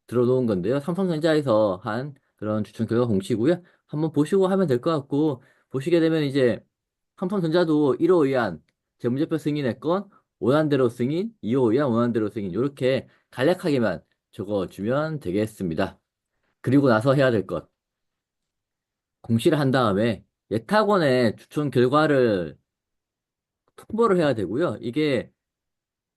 들어놓은 건데요. 삼성전자에서 한 그런 주총 결과 공시고요. 한번 보시고 하면 될 것 같고, 보시게 되면 이제 삼성전자도 1호 의안 재무제표 승인의 건 원안대로 승인, 2호 의안 원안대로 승인 이렇게 간략하게만 적어주면 되겠습니다. 그리고 나서 해야 될 것. 공시를 한 다음에 예탁원에 추천 결과를 통보를 해야 되고요. 이게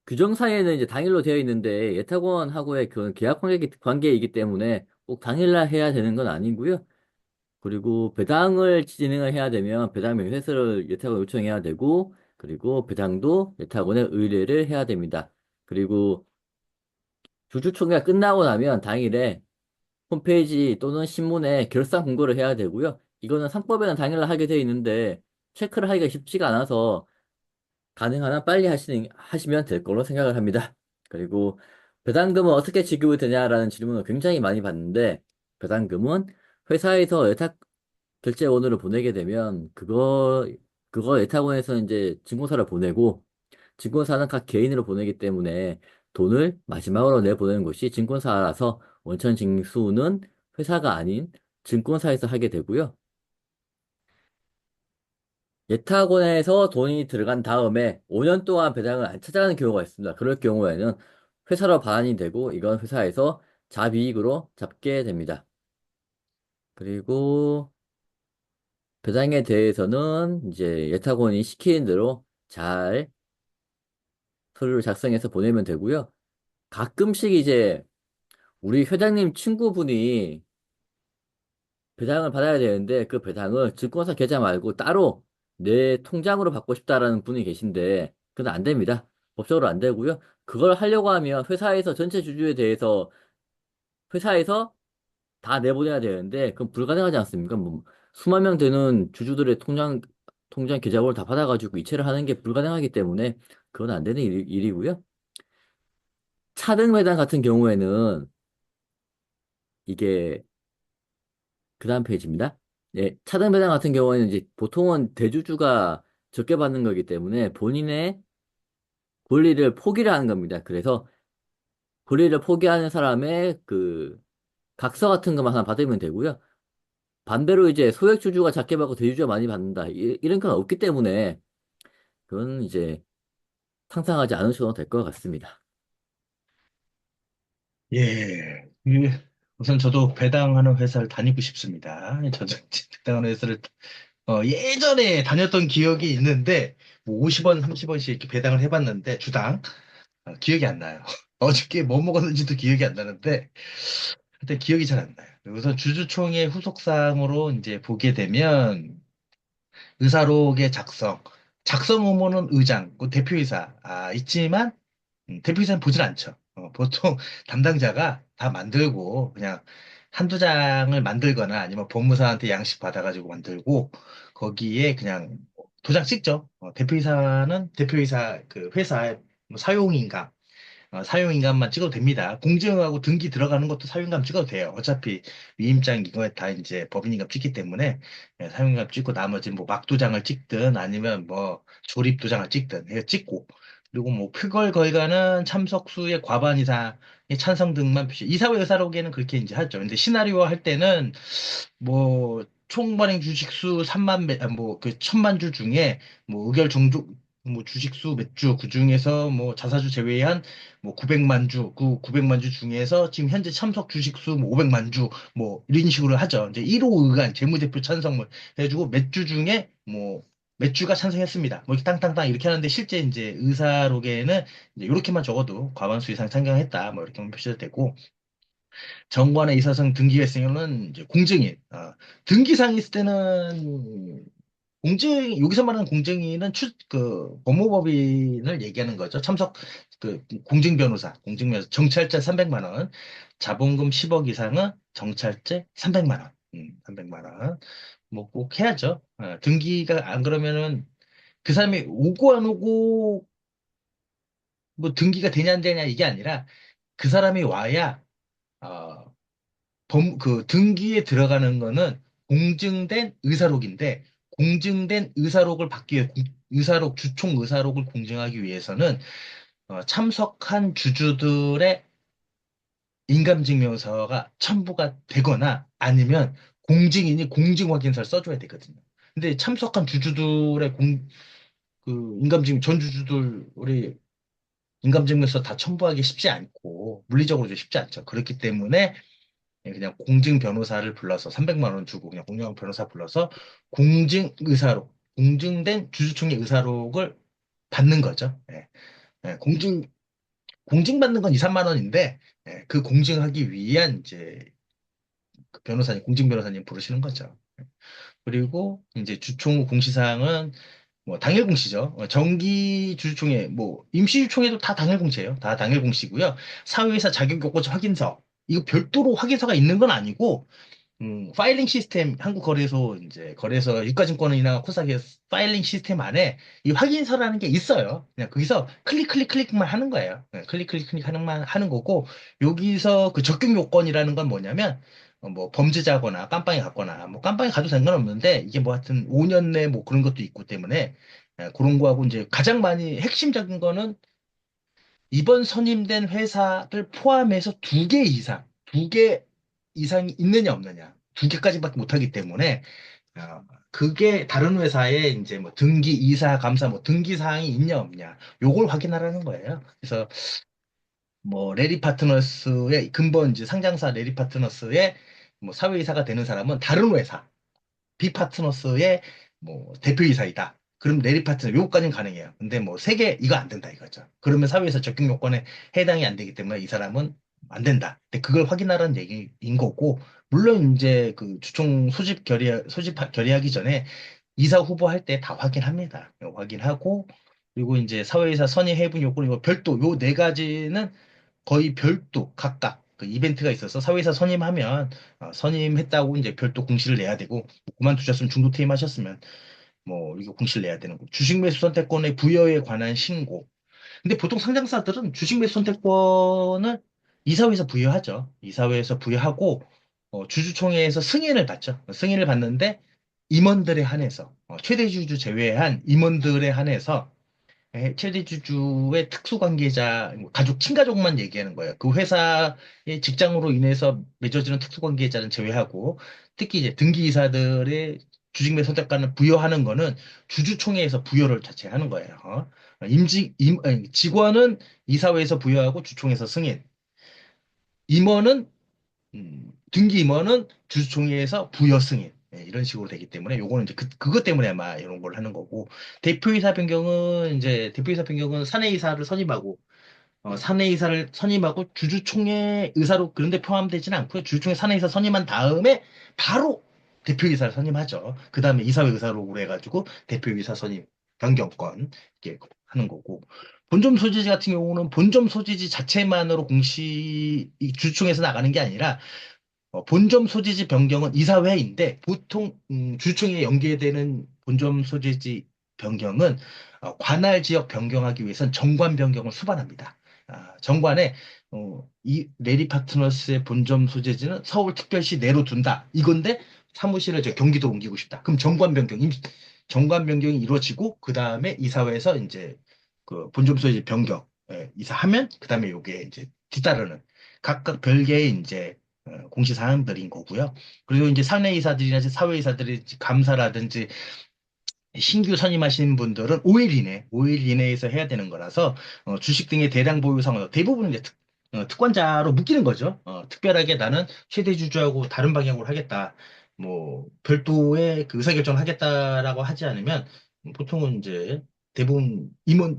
규정사에는 이제 당일로 되어 있는데 예탁원하고의 그 계약 관계이기 때문에 꼭 당일날 해야 되는 건 아니고요. 그리고 배당을 진행을 해야 되면 배당 명세서를 예탁원 요청해야 되고 그리고 배당도 예탁원에 의뢰를 해야 됩니다. 그리고 주주총회가 끝나고 나면 당일에 홈페이지 또는 신문에 결산 공고를 해야 되고요. 이거는 상법에는 당일날 하게 되어 있는데 체크를 하기가 쉽지가 않아서 가능한 한 빨리 하시면 될 걸로 생각을 합니다. 그리고 배당금은 어떻게 지급이 되냐라는 질문을 굉장히 많이 받는데 배당금은 회사에서 예탁 결제원으로 보내게 되면 그거 예탁원에서 이제 증권사를 보내고 증권사는 각 개인으로 보내기 때문에 돈을 마지막으로 내보내는 것이 증권사라서 원천 징수는 회사가 아닌 증권사에서 하게 되고요. 예탁원에서 돈이 들어간 다음에 5년 동안 배당을 안 찾아가는 경우가 있습니다. 그럴 경우에는 회사로 반환이 되고 이건 회사에서 자비익으로 잡게 됩니다. 그리고 배당에 대해서는 이제 예탁원이 시키는 대로 잘 서류를 작성해서 보내면 되고요. 가끔씩 이제 우리 회장님 친구분이 배당을 받아야 되는데 그 배당을 증권사 계좌 말고 따로 내 통장으로 받고 싶다라는 분이 계신데 그건 안 됩니다. 법적으로 안 되고요. 그걸 하려고 하면 회사에서 전체 주주에 대해서 회사에서 다 내보내야 되는데 그건 불가능하지 않습니까? 뭐 수만 명 되는 주주들의 통장 계좌번호를 다 받아가지고 이체를 하는 게 불가능하기 때문에 그건 안 되는 일이고요. 차등 배당 같은 경우에는 이게 그 다음 페이지입니다. 예, 차등 배당 같은 경우에는 이제 보통은 대주주가 적게 받는 거기 때문에 본인의 권리를 포기를 하는 겁니다. 그래서 권리를 포기하는 사람의 그 각서 같은 것만 하나 받으면 되고요. 반대로 이제 소액주주가 작게 받고 대주주가 많이 받는다. 이런 건 없기 때문에 그건 이제 상상하지 않으셔도 될 것 같습니다. 예. 우선 저도 배당하는 회사를 다니고 싶습니다. 저도 배당하는 회사를 예전에 다녔던 기억이 있는데 뭐 50원, 30원씩 이렇게 배당을 해봤는데 주당 기억이 안 나요. 어저께 뭐 먹었는지도 기억이 안 나는데 그때 기억이 잘 안 나요. 우선 주주총회 후속사항으로 이제 보게 되면 의사록의 작성 의무는 의장, 그 대표이사 있지만 대표이사는 보질 않죠. 보통 담당자가 다 만들고 그냥 한두 장을 만들거나 아니면 법무사한테 양식 받아가지고 만들고 거기에 그냥 도장 찍죠. 대표이사는 대표이사 그 회사의 뭐 사용인가 사용인감만 찍어도 됩니다. 공증하고 등기 들어가는 것도 사용인감 찍어도 돼요. 어차피 위임장 이거에 다 이제 법인인감 찍기 때문에 사용인감 찍고 나머지 뭐 막도장을 찍든 아니면 뭐 조립도장을 찍든 해 찍고 그리고 뭐 표결 결과는 참석수의 과반 이상의 찬성 등만 표시. 이사회 의사록에는 그렇게 이제 하죠. 근데 시나리오 할 때는 뭐 총발행 주식수 3만 매, 뭐그 1,000만 주 중에 뭐 의결 종족 뭐 주식수 몇 주, 그 중에서 뭐 자사주 제외한 뭐 900만 주, 그 900만 주 중에서 지금 현재 참석 주식수 뭐 500만 주, 뭐 이런 식으로 하죠. 이제 1호 의관 재무제표 찬성을 해주고 몇 주 중에 뭐 몇 주가 찬성했습니다. 뭐 이렇게 땅땅땅 이렇게 하는데 실제 이제 의사록에는 이제 이렇게만 적어도 과반수 이상 찬성했다. 뭐 이렇게만 표시가 되고 정관의 이사성 등기회생은 이제 공증인. 등기상 있을 때는 여기서 말하는 공증인은 법무법인을 얘기하는 거죠. 참석, 공증변호사, 정찰제 300만 원, 자본금 10억 이상은 정찰제 300만 원, 300만 원. 뭐 꼭 해야죠. 등기가 안 그러면은 그 사람이 오고 안 오고 뭐 등기가 되냐 안 되냐 이게 아니라 그 사람이 와야, 어, 그 등기에 들어가는 거는 공증된 의사록인데 공증된 의사록을 받기 위해 주총 의사록을 공증하기 위해서는 참석한 주주들의 인감증명서가 첨부가 되거나 아니면 공증인이 공증 확인서를 써줘야 되거든요. 근데 참석한 주주들의 인감증 전 주주들 우리 인감증명서 다 첨부하기 쉽지 않고 물리적으로도 쉽지 않죠. 그렇기 때문에 그냥 공증 변호사를 불러서 300만 원 주고 그냥 공증 변호사 불러서 공증된 주주총회 의사록을 받는 거죠. 공증받는 건 2, 3만 원인데 그 공증하기 위한 이제 그 변호사님, 공증 변호사님 부르시는 거죠. 그리고 이제 주총 공시사항은 뭐 당일 공시죠. 정기 주주총회, 뭐 임시 주총회도 다 당일 공시예요. 다 당일 공시고요. 사회이사 자격 요건 확인서 이거 별도로 확인서가 있는 건 아니고 파일링 시스템, 한국거래소, 이제, 거래소, 유가증권이나 코스닥의 파일링 시스템 안에 이 확인서라는 게 있어요. 그냥 거기서 클릭만 하는 거예요. 클릭 하는 거고, 여기서 그 적격 요건이라는 건 뭐냐면, 뭐, 범죄자거나 깜빵에 갔거나, 뭐, 깜빵에 가도 상관없는데, 이게 뭐 하여튼 5년 내 뭐 그런 것도 있고 때문에, 그런 거하고 이제 가장 많이 핵심적인 거는 이번 선임된 회사를 포함해서 두 개 이상이 있느냐 없느냐. 두 개까지밖에 못하기 때문에 그게 다른 회사에 이제 뭐 등기 이사 감사 뭐 등기 사항이 있냐 없냐 요걸 확인하라는 거예요. 그래서 뭐 레리 파트너스의 근본 이제 상장사 레리 파트너스의 뭐 사회이사가 되는 사람은 다른 회사 비파트너스의 뭐 대표이사이다. 그럼 내리 파트너 요거까지는 가능해요. 근데 뭐 세 개 이거 안 된다 이거죠. 그러면 사회에서 적격 요건에 해당이 안 되기 때문에 이 사람은 안 된다. 근데 그걸 확인하라는 얘기인 거고 물론 이제 그 주총 소집 결의하기 전에 이사 후보 할 때 다 확인합니다. 확인하고 그리고 이제 사회이사 선임 해분 요건 이거 별도 요 네 가지는 거의 별도 각각 그 이벤트가 있어서 사회이사 선임하면 선임했다고 이제 별도 공시를 내야 되고 뭐 그만두셨으면 중도 퇴임하셨으면 뭐 이거 공시를 내야 되는 거. 주식 매수 선택권의 부여에 관한 신고. 근데 보통 상장사들은 주식 매수 선택권을 이사회에서 부여하죠. 이사회에서 부여하고 주주총회에서 승인을 받죠. 승인을 받는데 임원들에 한해서 최대 주주 제외한 임원들에 한해서 최대 주주의 특수관계자, 뭐 가족, 친가족만 얘기하는 거예요. 그 회사의 직장으로 인해서 맺어지는 특수관계자는 제외하고, 특히 이제 등기이사들의 주식매 선택권을 부여하는 거는 주주총회에서 부여를 자체 하는 거예요. 아니, 직원은 이사회에서 부여하고 주총에서 승인. 임원은 등기 임원은 주주총회에서 부여 승인. 이런 식으로 되기 때문에 요거는 이제 그것 때문에 아마 이런 걸 하는 거고 대표이사 변경은 사내이사를 선임하고 사내이사를 선임하고 주주총회 의사로 그런데 포함되지는 않고요. 주주총회 사내이사 선임한 다음에 바로 대표이사를 선임하죠. 그 다음에 이사회 의사로 그래가지고 대표이사 선임 변경권 이렇게 하는 거고 본점 소지지 같은 경우는 본점 소지지 자체만으로 이 주주총회에서 나가는 게 아니라 본점 소지지 변경은 이사회인데 보통 주총에 연계되는 본점 소지지 변경은 관할 지역 변경하기 위해선 정관 변경을 수반합니다. 정관에 이 레리 파트너스의 본점 소재지는 서울특별시 내로 둔다. 이건데 사무실을 저 경기도로 옮기고 싶다. 그럼 정관 변경이 이루어지고 그 다음에 이사회에서 이제 그 본점 소재지 변경 이사하면 그 다음에 요게 이제 뒤따르는 각각 별개의 이제 공시사항들인 거고요. 그리고 이제 사내이사들이나 사회이사들이 감사라든지 신규 선임하신 분들은 5일 이내에서 해야 되는 거라서 주식 등의 대량 보유 상황 대부분 이제 특권자로 묶이는 거죠. 특별하게 나는 최대 주주하고 다른 방향으로 하겠다. 뭐 별도의 그 의사결정을 하겠다라고 하지 않으면 보통은 이제 대부분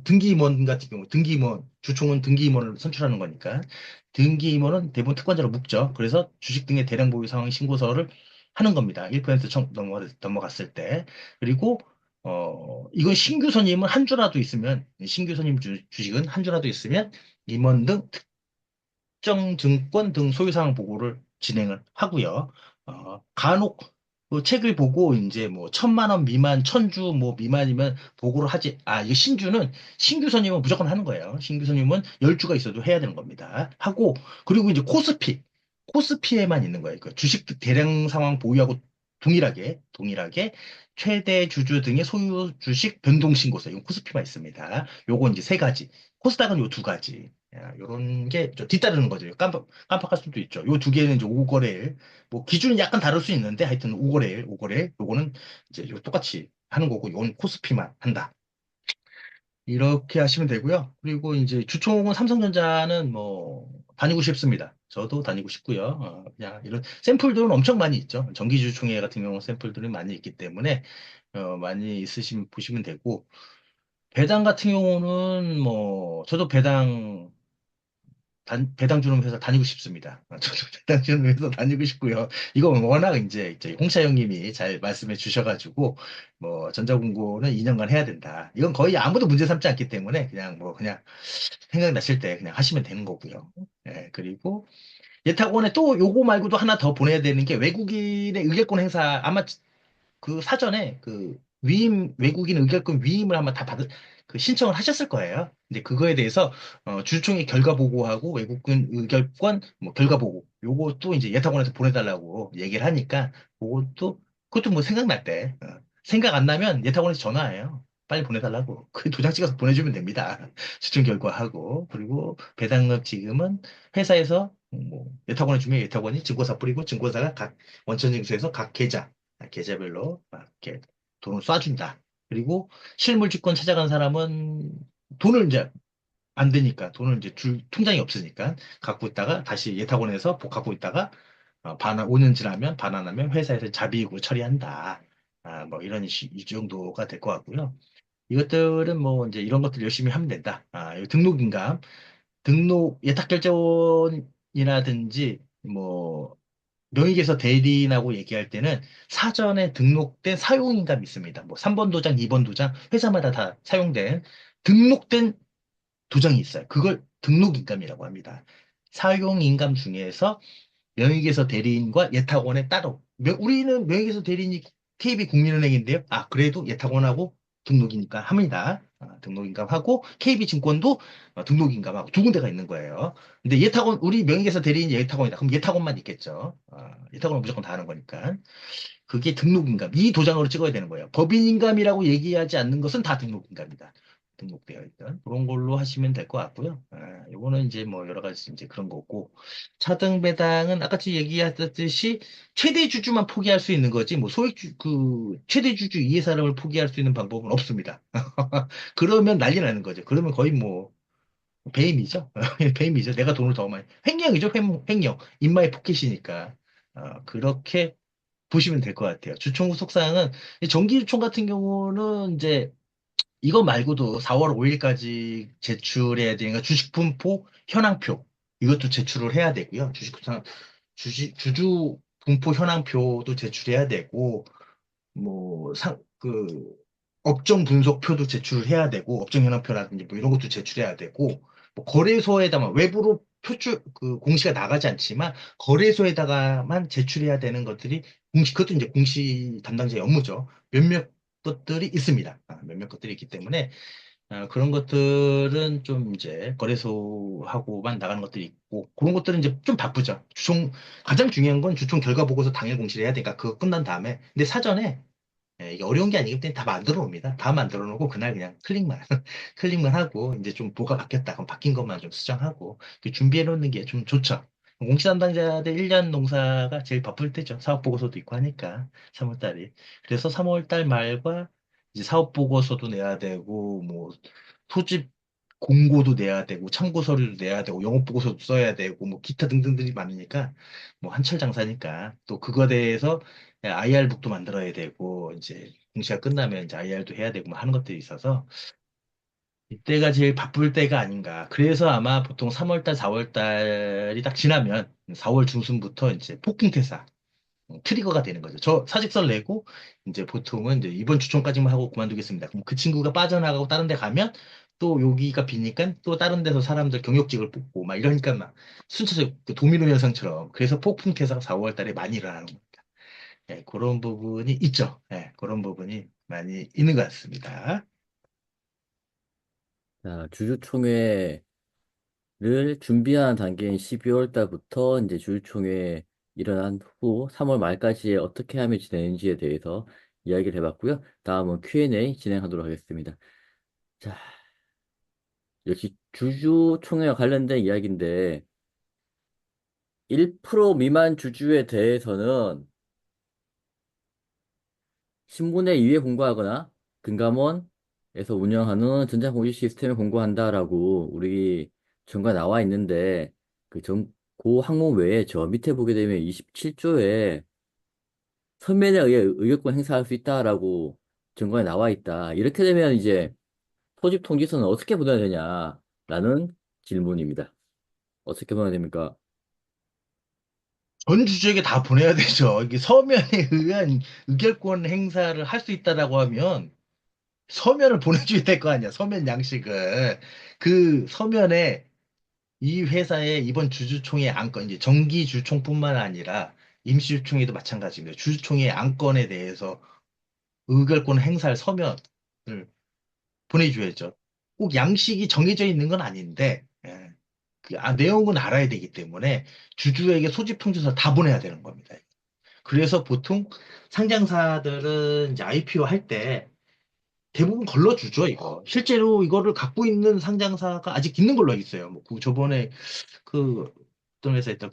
등기 임원 같은 경우 등기 임원 주총은 등기 임원을 선출하는 거니까 등기 임원은 대부분 특권자로 묶죠. 그래서 주식 등의 대량 보유 상황 신고서를 하는 겁니다. 1% 넘어갔을 때. 그리고 이건 신규 선임은 한 주라도 있으면, 신규 선임 주식은 한 주라도 있으면 임원 등 특정 증권 등 소유사항 보고를 진행을 하고요. 간혹 그 책을 보고 이제 뭐 1,000만 원 미만, 1,000주 뭐 미만이면 보고를 하지. 이거 신규 선임은 무조건 하는 거예요. 신규 선임은 10주가 있어도 해야 되는 겁니다. 하고, 그리고 이제 코스피에만 있는 거예요. 그 주식 대량 상황 보유하고 동일하게 최대 주주 등의 소유 주식 변동 신고서. 이건 코스피만 있습니다. 요거 이제 세 가지. 코스닥은 요 두 가지. 요런 게 좀 뒤따르는 거죠. 깜빡할 수도 있죠. 요 두 개는 이제 오거래일. 뭐 기준이 약간 다를 수 있는데 하여튼 오거래일. 요거는 이제 요 똑같이 하는 거고 요건 코스피만 한다. 이렇게 하시면 되고요. 그리고 이제 주총은 삼성전자는 뭐 다니고 싶습니다. 저도 다니고 싶고요. 그냥 이런 샘플들은 엄청 많이 있죠. 정기주총회 같은 경우 샘플들이 많이 있기 때문에 많이 있으시면 보시면 되고 배당 같은 경우는 뭐 저도 배당 주는 회사 다니고 싶습니다. 저도 배당 주는 회사 다니고 싶고요. 이거 워낙 이제 홍차 형님이 잘 말씀해 주셔가지고, 뭐, 전자공고는 2년간 해야 된다. 이건 거의 아무도 문제 삼지 않기 때문에 그냥 생각나실 때 그냥 하시면 되는 거고요. 그리고 예탁원에 또 요거 말고도 하나 더 보내야 되는 게 외국인의 의결권 행사 아마 그 사전에 그 외국인 의결권 위임을 아마 다 그 신청을 하셨을 거예요. 근데 그거에 대해서 주주총회 결과 보고하고 외국인 의결권 뭐 결과 보고 요것도 이제 예탁원에서 보내달라고 얘기를 하니까 그것도 뭐 생각날 때 생각 안 나면 예탁원에서 전화해요. 빨리 보내달라고. 그 도장 찍어서 보내주면 됩니다. 추천 결과하고 그리고 배당금 지금은 회사에서 뭐 예탁원에 주면 예탁원이 증권사 뿌리고 증권사가 각 원천징수에서 각 계좌별로 막 이렇게 돈을 쏴준다. 그리고 실물주권 찾아간 사람은 돈을 이제 안 되니까 돈을 이제 줄 통장이 없으니까 갖고 있다가 다시 예탁원에서 갖고 있다가 5년 지나면 반환하면 회사에서 자비이익으로 처리한다. 뭐 이 정도가 될 것 같고요. 이것들은 뭐 이제 이런 것들 열심히 하면 된다. 이 등록인감, 예탁 결제원이라든지 뭐 명의계에서 대리인하고 얘기할 때는 사전에 등록된 사용인감이 있습니다. 뭐 3번 도장, 2번 도장, 회사마다 다 사용된 등록된 도장이 있어요. 그걸 등록인감이라고 합니다. 사용인감 중에서 명의계에서 대리인과 예탁원에 따로. 우리는 명의계에서 대리인이 KB 국민은행인데요. 그래도 예탁원하고 등록인감 합니다. 등록인감하고 KB증권도 등록인감하고 두 군데가 있는 거예요. 근데 예탁원 우리 명의계사 대리인 예탁원이다. 그럼 예탁원만 있겠죠. 예탁원은 무조건 다 하는 거니까. 그게 등록인감. 이 도장으로 찍어야 되는 거예요. 법인인감이라고 얘기하지 않는 것은 다 등록인감이다. 등록되어 있던 그런 걸로 하시면 될 것 같고요. 요거는 이제 뭐 여러 가지 이제 그런 거고 차등 배당은 아까 얘기했듯이 최대 주주만 포기할 수 있는 거지 뭐 소액주 그 최대 주주 이해 사람을 포기할 수 있는 방법은 없습니다. 그러면 난리 나는 거죠. 그러면 거의 뭐 배임이죠. 배임이죠. 내가 돈을 더 많이 횡령이죠. 횡령. 인마이 포켓이니까 그렇게 보시면 될 것 같아요. 주총 후속사항은 정기주총 같은 경우는 이제 이거 말고도 4월 5일까지 제출해야 되니까 주식분포 현황표 이것도 제출을 해야 되고요. 주주 분포 현황표도 제출해야 되고 뭐 업종 분석표도 제출을 해야 되고 업종 현황표라든지 뭐 이런 것도 제출해야 되고 뭐 거래소에다만 외부로 표출 공시가 나가지 않지만 거래소에다가만 제출해야 되는 것들이 공시 그것도 이제 공시 담당자의 업무죠. 몇몇 것들이 있습니다. 몇몇 것들이 있기 때문에 그런 것들은 좀 이제 거래소하고만 나가는 것들이 있고 그런 것들은 이제 좀 바쁘죠. 가장 중요한 건 주총 결과 보고서 당일 공시를 해야 되니까 그거 끝난 다음에 근데 사전에 이게 어려운 게 아니기 때문에 다 만들어 놉니다. 다 만들어 놓고 그날 그냥 클릭만 클릭만 하고 이제 좀 뭐가 바뀌었다 그럼 바뀐 것만 좀 수정하고 준비해 놓는 게 좀 좋죠. 공시 담당자들 1년 농사가 제일 바쁠 때죠. 사업 보고서도 있고 하니까 3월 달이. 그래서 3월 달 말과 이제 사업 보고서도 내야 되고 뭐 소집 공고도 내야 되고 참고 서류도 내야 되고 영업 보고서도 써야 되고 뭐 기타 등등들이 많으니까 뭐 한철 장사니까 또 그거에 대해서 IR북도 만들어야 되고 이제 공시가 끝나면 이제 IR도 해야 되고 뭐 하는 것들이 있어서 이때가 제일 바쁠 때가 아닌가. 그래서 아마 보통 3월 달, 4월 달이 딱 지나면 4월 중순부터 이제 폭풍 퇴사 트리거가 되는 거죠. 저 사직서를 내고 이제 보통은 이제 이번 주총까지만 하고 그만두겠습니다. 그럼 그 친구가 빠져나가고 다른 데 가면 또 여기가 비니까 또 다른 데서 사람들 경력직을 뽑고 막 이러니까 막 순차적 그 도미노 현상처럼 그래서 폭풍 퇴사가 4월 달에 많이 일어나는 겁니다. 예, 그런 부분이 있죠. 예, 그런 부분이 많이 있는 것 같습니다. 자, 주주총회를 준비하는 단계인 12월 달부터 이제 주주총회 일어난 후 3월 말까지 어떻게 하면 진행되는지에 대해서 이야기를 해봤고요. 다음은 Q&A 진행하도록 하겠습니다. 자, 역시 주주총회와 관련된 이야기인데 1% 미만 주주에 대해서는 신문에 2회 공고하거나 금감원에서 운영하는 전자공시 시스템에 공고한다라고 우리 정가 나와 있는데 그 항목 외에 저 밑에 보게 되면 27조에 서면에 의해 의결권 행사할 수 있다라고 정가에 나와 있다. 이렇게 되면 이제 소집 통지서는 어떻게 보내야 되냐라는 질문입니다. 어떻게 보내야 됩니까? 전 주주에게 다 보내야 되죠. 이게 서면에 의한 의결권 행사를 할 수 있다라고 하면 서면을 보내줘야 될 거 아니야. 서면 양식을. 그 서면에 이 회사의 이번 주주총회 안건, 이제 정기 주총뿐만 아니라 임시주총회도 마찬가지입니다. 주주총회 안건에 대해서 의결권 행사할 서면을 보내줘야죠. 꼭 양식이 정해져 있는 건 아닌데, 내용은 알아야 되기 때문에 주주에게 소집 통지서 다 보내야 되는 겁니다. 그래서 보통 상장사들은 이제 IPO 할 때 대부분 걸러주죠, 이거. 실제로 이거를 갖고 있는 상장사가 아직 있는 걸로 알고 있어요. 뭐, 저번에 어떤 회사 있다,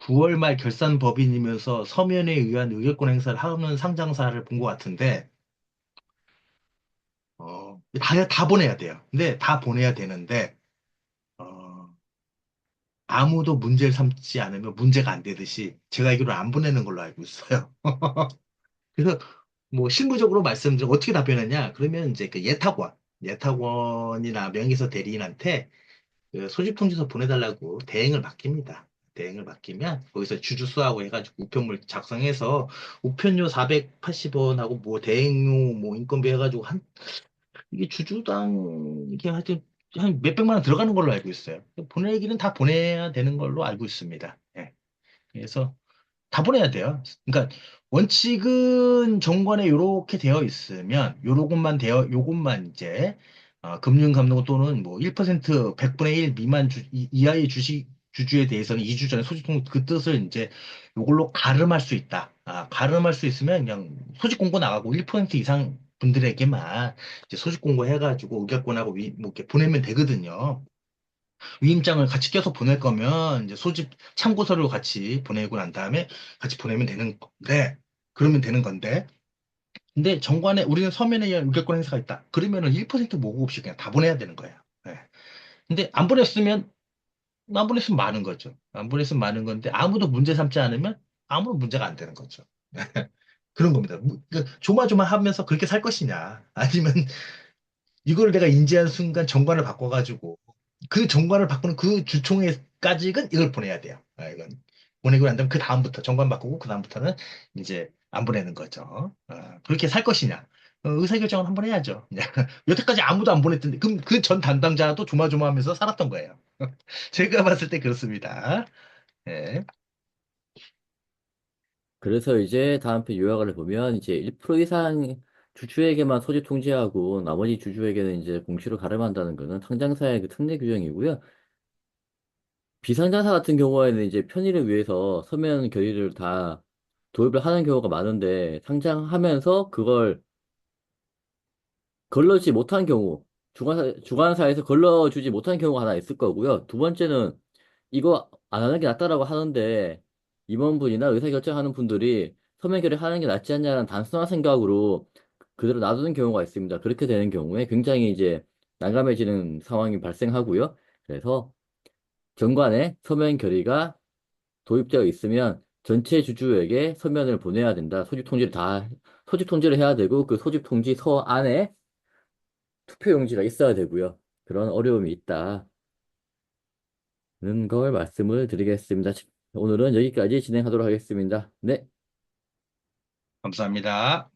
9월 말 결산 법인이면서 서면에 의한 의결권 행사를 하는 상장사를 본 것 같은데, 다 보내야 돼요. 근데 다 보내야 되는데, 어, 아무도 문제를 삼지 않으면 문제가 안 되듯이 제가 알기로 안 보내는 걸로 알고 있어요. 그래서 뭐 실무적으로 말씀드리면 어떻게 답변하냐? 그러면 이제 그 예탁원이나 명의서 대리인한테 그 소집 통지서 보내달라고 대행을 맡깁니다. 대행을 맡기면 거기서 주주수하고 해가지고 우편물 작성해서 우편료 480원하고 뭐 대행료 뭐 인건비 해가지고 이게 주주당 이게 하여튼 한 몇백만 원 들어가는 걸로 알고 있어요. 보내기는 다 보내야 되는 걸로 알고 있습니다. 예. 그래서 다 보내야 돼요. 그러니까 원칙은 정관에 요렇게 되어 있으면 요것만 이제 금융감독 또는 뭐 1% 100분의 1 미만 이하의 주주에 대해서는 2주 전에 소집통 그 뜻을 이제 요걸로 가름할 수 있다. 가름할 수 있으면 그냥 소집 공고 나가고 1% 이상 분들에게만 이제 소집 공고 해가지고 의결권하고 뭐 이렇게 보내면 되거든요. 위임장을 같이 껴서 보낼 거면 이제 소집 참고서를 같이 보내고 난 다음에 같이 보내면 되는 건데 그러면 되는 건데 근데 정관에 우리는 서면에 의한 의결권 행사가 있다. 그러면은 1% 모금 없이 그냥 다 보내야 되는 거예요. 예. 근데 안 보냈으면 많은 거죠. 안 보냈으면 많은 건데 아무도 문제 삼지 않으면 아무런 문제가 안 되는 거죠. 그런 겁니다. 그러니까 조마조마하면서 그렇게 살 것이냐 아니면 이걸 내가 인지한 순간 정관을 바꿔가지고 그 정관을 바꾸는 그 주총회까지는 이걸 보내야 돼요. 이건 보내고 난 다음에 그 다음부터 정관 바꾸고 그 다음부터는 이제 안 보내는 거죠. 그렇게 살 것이냐? 의사결정은 한번 해야죠. 여태까지 아무도 안 보냈던데 그럼 그 전 담당자도 조마조마하면서 살았던 거예요. 제가 봤을 때 그렇습니다. 예. 그래서 이제 다음 편 요약을 해보면 이제 1% 이상 주주에게만 소집 통지하고 나머지 주주에게는 이제 공시로 가름한다는 것은 상장사의 그 특례 규정이고요. 비상장사 같은 경우에는 이제 편의를 위해서 서면 결의를 다 도입을 하는 경우가 많은데 상장하면서 그걸 걸러지 못한 경우 주관사에서 걸러주지 못한 경우가 하나 있을 거고요. 두 번째는 이거 안 하는 게 낫다라고 하는데 임원분이나 의사결정하는 분들이 서면 결의하는 게 낫지 않냐는 단순한 생각으로 그대로 놔두는 경우가 있습니다. 그렇게 되는 경우에 굉장히 이제 난감해지는 상황이 발생하고요. 그래서 정관에 서면 결의가 도입되어 있으면 전체 주주에게 서면을 보내야 된다. 소집 통지를 해야 되고 그 소집 통지서 안에 투표 용지가 있어야 되고요. 그런 어려움이 있다는 걸 말씀을 드리겠습니다. 오늘은 여기까지 진행하도록 하겠습니다. 네. 감사합니다.